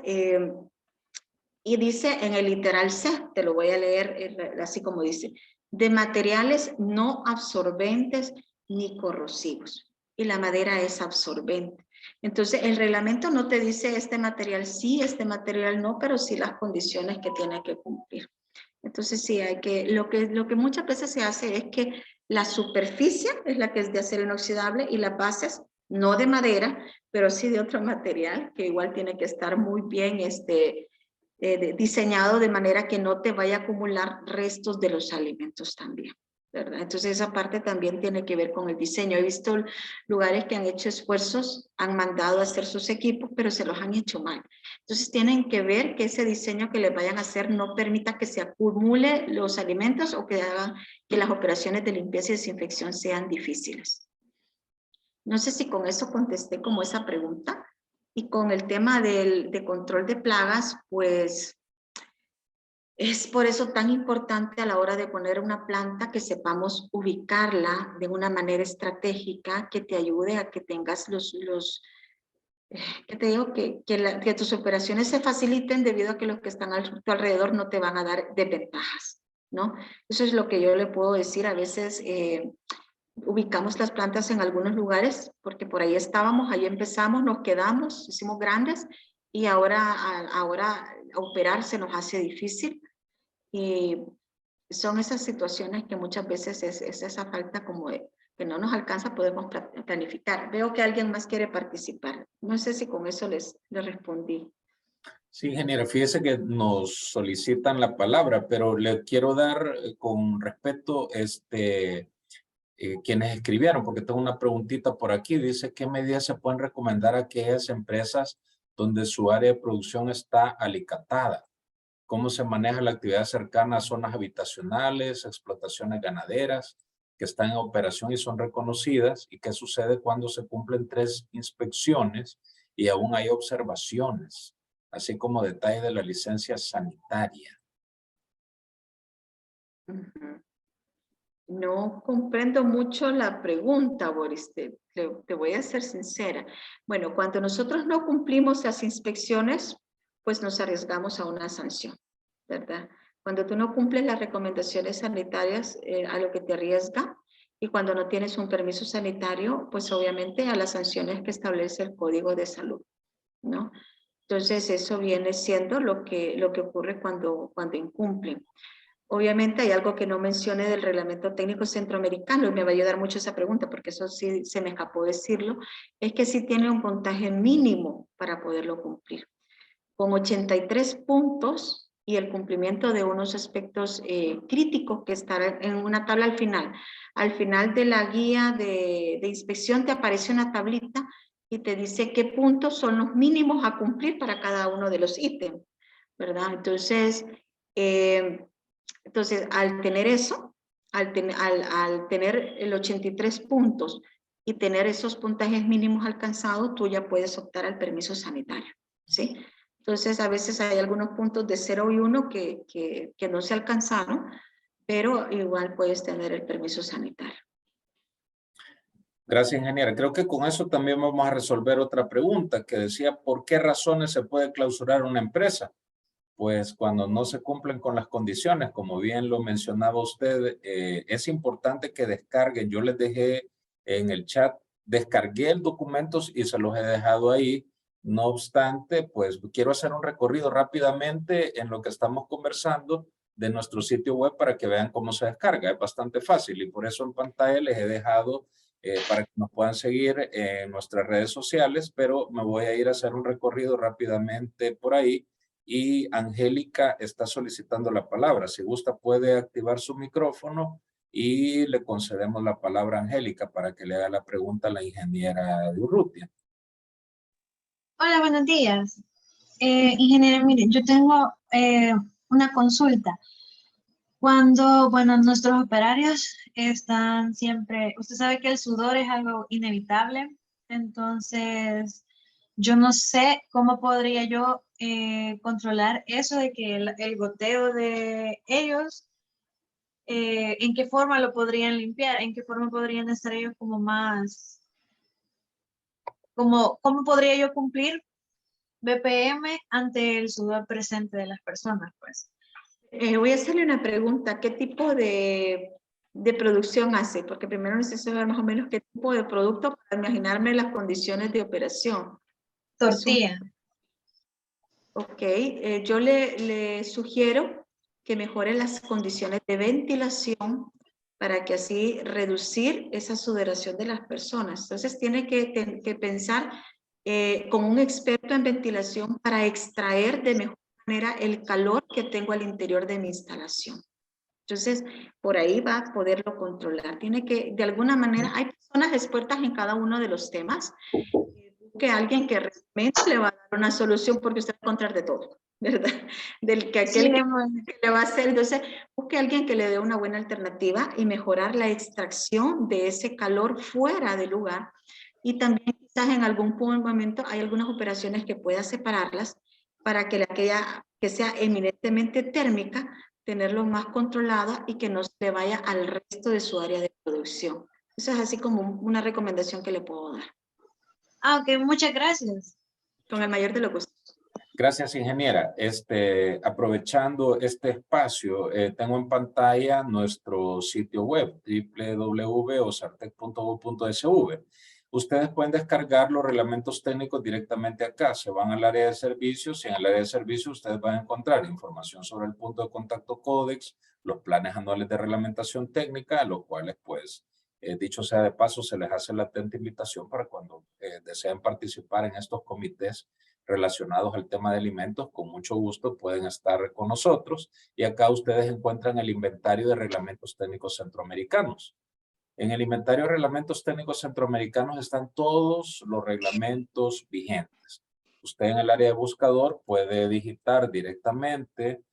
y dice en el literal C, te lo voy a leer así como dice, de materiales no absorbentes ni corrosivos. Y la madera es absorbente. Entonces, el reglamento no te dice este material sí, este material no, pero sí las condiciones que tiene que cumplir. Entonces, sí, hay que, lo que muchas veces se hace es que la superficie es la que es de acero inoxidable y las bases no de madera, pero sí de otro material que igual tiene que estar muy bien diseñado de manera que no te vaya a acumular restos de los alimentos también, ¿verdad? Entonces esa parte también tiene que ver con el diseño. He visto lugares que han hecho esfuerzos, han mandado a hacer sus equipos, pero se los han hecho mal. Entonces tienen que ver que ese diseño que les vayan a hacer no permita que se acumule los alimentos o que hagan que las operaciones de limpieza y desinfección sean difíciles. No sé si con eso contesté como esa pregunta. Y con el tema de control de plagas, pues es por eso tan importante a la hora de poner una planta que sepamos ubicarla de una manera estratégica que te ayude a que tengas que te digo, que tus operaciones se faciliten debido a que los que están a tu alrededor no te van a dar desventajas, ¿no? Eso es lo que yo le puedo decir. A veces ubicamos las plantas en algunos lugares porque por ahí estábamos, ahí empezamos, nos quedamos, hicimos grandes y ahora operar se nos hace difícil y son esas situaciones que muchas veces es esa falta como de que no nos alcanza, podemos planificar. Veo que alguien más quiere participar. No sé si con eso les respondí. Sí, ingeniero, fíjese que nos solicitan la palabra, pero le quiero dar con respeto quienes escribieron, porque tengo una preguntita por aquí. Dice, ¿qué medidas se pueden recomendar a aquellas empresas donde su área de producción está alicatada? ¿Cómo se maneja la actividad cercana a zonas habitacionales, explotaciones ganaderas que están en operación y son reconocidas? ¿Y qué sucede cuando se cumplen 3 inspecciones y aún hay observaciones, así como detalles de la licencia sanitaria? No comprendo mucho la pregunta, Boris, te voy a ser sincera. Bueno, cuando nosotros no cumplimos las inspecciones, pues nos arriesgamos a una sanción, ¿verdad? Cuando tú no cumples las recomendaciones sanitarias, a lo que te arriesga, y cuando no tienes un permiso sanitario, pues obviamente a las sanciones que establece el Código de Salud, ¿no? Entonces eso viene siendo lo que ocurre cuando incumplen. Obviamente hay algo que no mencioné del reglamento técnico centroamericano y me va a ayudar mucho esa pregunta porque eso sí se me escapó decirlo, es que sí tiene un puntaje mínimo para poderlo cumplir. Con 83 puntos y el cumplimiento de unos aspectos críticos que estará en una tabla al final. Al final de la guía de inspección te aparece una tablita y te dice qué puntos son los mínimos a cumplir para cada uno de los ítems, ¿verdad? Entonces, al tener eso, al tener el 83 puntos y tener esos puntajes mínimos alcanzados, tú ya puedes optar al permiso sanitario. ¿sí? Entonces, a veces hay algunos puntos de 0 y 1 que no se alcanzaron, pero igual puedes tener el permiso sanitario. Gracias, ingeniera. Creo que con eso también vamos a resolver otra pregunta que decía, ¿por qué razones se puede clausurar una empresa? Pues cuando no se cumplen con las condiciones, como bien lo mencionaba usted, es importante que descarguen. Yo les dejé en el chat, descargué el documento y se los he dejado ahí. No obstante, pues quiero hacer un recorrido rápidamente en lo que estamos conversando de nuestro sitio web para que vean cómo se descarga. Es bastante fácil y por eso en pantalla les he dejado para que nos puedan seguir en nuestras redes sociales, pero me voy a ir a hacer un recorrido rápidamente por ahí. Y Angélica está solicitando la palabra. Si gusta, puede activar su micrófono y le concedemos la palabra a Angélica para que le haga la pregunta a la ingeniera de Urrutia. Hola, buenos días. Ingeniera, mire, yo tengo una consulta. Cuando, bueno, nuestros operarios están siempre, usted sabe que el sudor es algo inevitable, entonces yo no sé cómo podría yo controlar eso de que el goteo de ellos, en qué forma lo podrían limpiar, en qué forma podrían estar ellos como más, cómo podría yo cumplir BPM ante el sudor presente de las personas, pues. Voy a hacerle una pregunta. ¿Qué tipo de producción hace? Porque primero necesito saber más o menos qué tipo de producto para imaginarme las condiciones de operación. Tortilla. Ok, yo le sugiero que mejore las condiciones de ventilación para que así reducir esa sudoración de las personas. Entonces tiene que pensar con un experto en ventilación para extraer de mejor manera el calor que tengo al interior de mi instalación. Entonces, por ahí va a poderlo controlar. Tiene que, de alguna manera, hay personas expertas en cada uno de los temas. Que alguien que realmente le va a dar una solución porque usted va a encontrar de todo, ¿verdad? Del que aquel Sí, que le va a hacer. Entonces, busque a alguien que le dé una buena alternativa y mejorar la extracción de ese calor fuera del lugar. Y también quizás en algún momento hay algunas operaciones que pueda separarlas para que aquella que sea eminentemente térmica, tenerlo más controlada y que no se le vaya al resto de su área de producción. Eso es así como una recomendación que le puedo dar. Ok, muchas gracias. Con el mayor de los gustos. Gracias, ingeniera. Aprovechando este espacio, tengo en pantalla nuestro sitio web, www.osartec.gov.sv. Ustedes pueden descargar los reglamentos técnicos directamente acá. Se van al área de servicios y en el área de servicios ustedes van a encontrar información sobre el punto de contacto códex, los planes anuales de reglamentación técnica, a los cuales, pues, dicho sea de paso, se les hace la atenta invitación para cuando deseen participar en estos comités relacionados al tema de alimentos, con mucho gusto pueden estar con nosotros. Y acá ustedes encuentran el inventario de reglamentos técnicos centroamericanos. En el inventario de reglamentos técnicos centroamericanos están todos los reglamentos vigentes. Usted en el área de buscador puede digitar directamente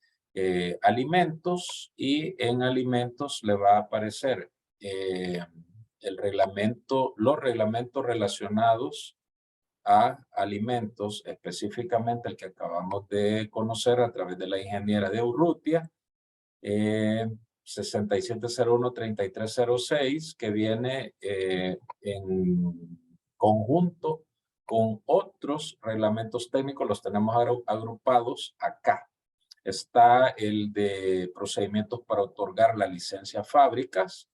alimentos y en alimentos le va a aparecer los reglamentos relacionados a alimentos, específicamente el que acabamos de conocer a través de la ingeniera de Urrutia, 6701-3306, que viene en conjunto con otros reglamentos técnicos, los tenemos agrupados acá. Está el de procedimientos para otorgar la licencia a fábricas,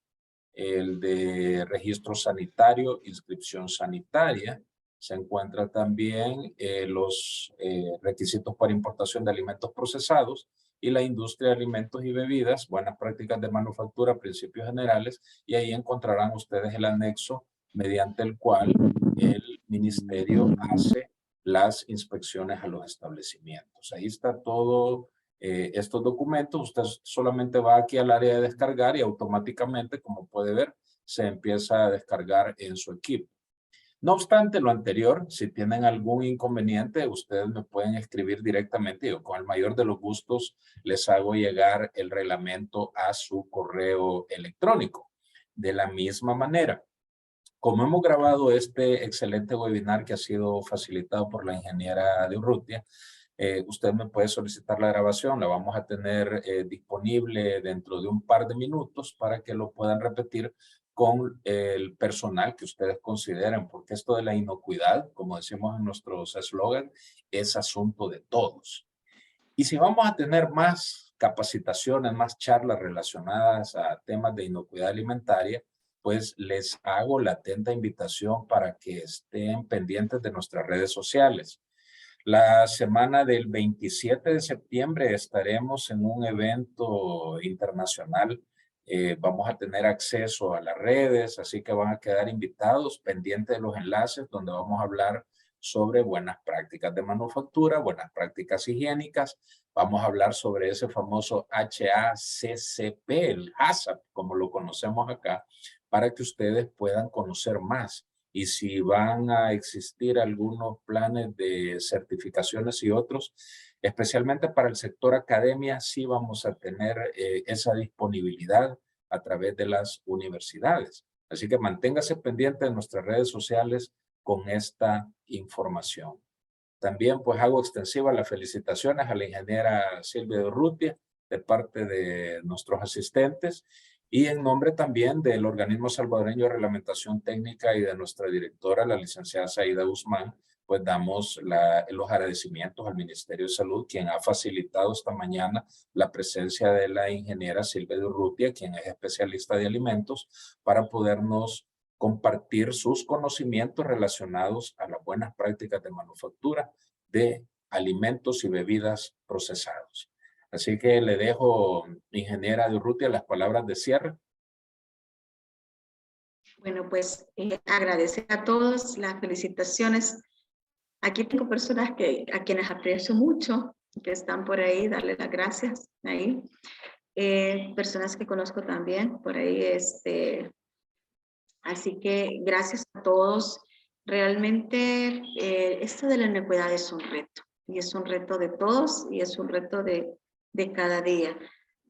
el de registro sanitario, inscripción sanitaria. Se encuentra también los requisitos para importación de alimentos procesados y la industria de alimentos y bebidas, buenas prácticas de manufactura, principios generales, y ahí encontrarán ustedes el anexo mediante el cual el ministerio hace las inspecciones a los establecimientos. Ahí está todo estos documentos. Usted solamente va aquí al área de descargar y automáticamente, como puede ver, se empieza a descargar en su equipo. No obstante lo anterior, si tienen algún inconveniente, ustedes me pueden escribir directamente. Yo con el mayor de los gustos les hago llegar el reglamento a su correo electrónico. De la misma manera, Como hemos grabado este excelente webinar que ha sido facilitado por la ingeniera de Urrutia, usted me puede solicitar la grabación. La vamos a tener disponible dentro de un par de minutos para que lo puedan repetir con el personal que ustedes consideren, porque esto de la inocuidad, como decimos en nuestros eslogan, es asunto de todos. Y si vamos a tener más capacitaciones, más charlas relacionadas a temas de inocuidad alimentaria, pues les hago la atenta invitación para que estén pendientes de nuestras redes sociales. La semana del 27 de septiembre estaremos en un evento internacional. Vamos a tener acceso a las redes, así que van a quedar invitados, pendientes de los enlaces donde vamos a hablar sobre buenas prácticas de manufactura, buenas prácticas higiénicas. Vamos a hablar sobre ese famoso HACCP, el HACCP, como lo conocemos acá, para que ustedes puedan conocer más. Y si van a existir algunos planes de certificaciones y otros, especialmente para el sector academia, sí vamos a tener esa disponibilidad a través de las universidades. Así que manténgase pendiente de nuestras redes sociales con esta información. También pues hago extensivas las felicitaciones a la ingeniera Silvia de Urrutia de parte de nuestros asistentes y en nombre también del Organismo Salvadoreño de Reglamentación Técnica y de nuestra directora, la licenciada Saida Guzmán, pues damos los agradecimientos al Ministerio de Salud, quien ha facilitado esta mañana la presencia de la ingeniera Silvia de Urrutia, quien es especialista de alimentos, para podernos compartir sus conocimientos relacionados a las buenas prácticas de manufactura de alimentos y bebidas procesados. Así que le dejo, ingeniera de Urrutia, las palabras de cierre. Bueno, pues agradecer a todos las felicitaciones. Aquí tengo personas a quienes aprecio mucho, que están por ahí, darle las gracias ahí. Personas que conozco también por ahí, así que gracias a todos. Realmente esto de la inocuidad es un reto, y es un reto de todos, y es un reto de cada día.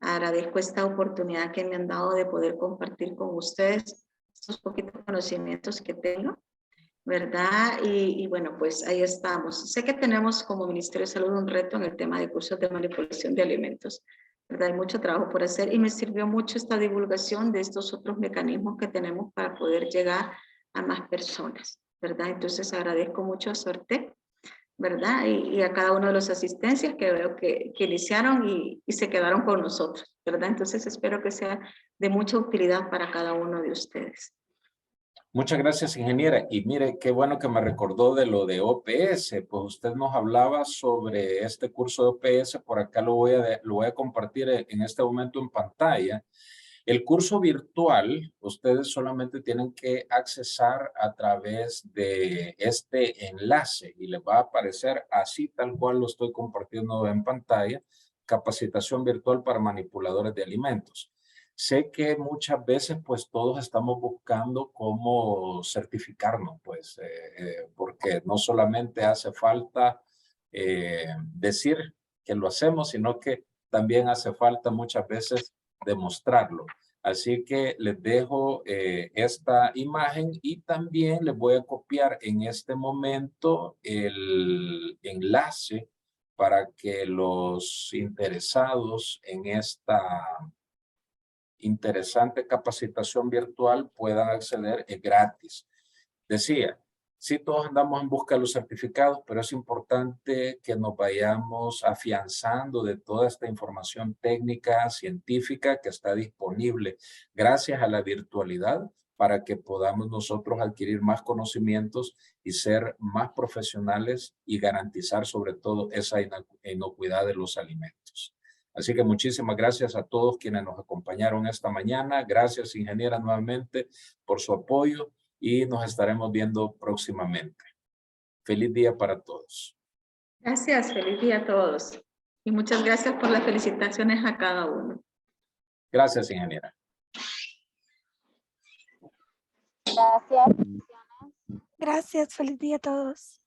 Agradezco esta oportunidad que me han dado de poder compartir con ustedes estos poquitos conocimientos que tengo, ¿verdad? Y bueno, pues ahí estamos. Sé que tenemos como Ministerio de Salud un reto en el tema de cursos de manipulación de alimentos, ¿verdad? Hay mucho trabajo por hacer y me sirvió mucho esta divulgación de estos otros mecanismos que tenemos para poder llegar a más personas, ¿verdad? Entonces agradezco mucho a Sorte, ¿verdad? Y a cada uno de los asistencias que veo que iniciaron y se quedaron con nosotros, ¿verdad? Entonces espero que sea de mucha utilidad para cada uno de ustedes. Muchas gracias, ingeniera. Y mire, qué bueno que me recordó de lo de OPS. Pues usted nos hablaba sobre este curso de OPS. Por acá lo voy a compartir en este momento en pantalla. El curso virtual, ustedes solamente tienen que accesar a través de este enlace y les va a aparecer así tal cual lo estoy compartiendo en pantalla, capacitación virtual para manipuladores de alimentos. Sé que muchas veces pues todos estamos buscando cómo certificarnos, pues, porque no solamente hace falta decir que lo hacemos, sino que también hace falta muchas veces demostrarlo. Así que les dejo esta imagen y también les voy a copiar en este momento el enlace para que los interesados en esta interesante capacitación virtual puedan acceder, es gratis. Decía, sí, todos andamos en busca de los certificados, pero es importante que nos vayamos afianzando de toda esta información técnica, científica que está disponible gracias a la virtualidad para que podamos nosotros adquirir más conocimientos y ser más profesionales y garantizar sobre todo esa inocuidad de los alimentos. Así que muchísimas gracias a todos quienes nos acompañaron esta mañana. Gracias, ingeniera, nuevamente por su apoyo y nos estaremos viendo próximamente. Feliz día para todos. Gracias, feliz día a todos. Y muchas gracias por las felicitaciones a cada uno. Gracias, ingeniera. Gracias. Gracias, feliz día a todos.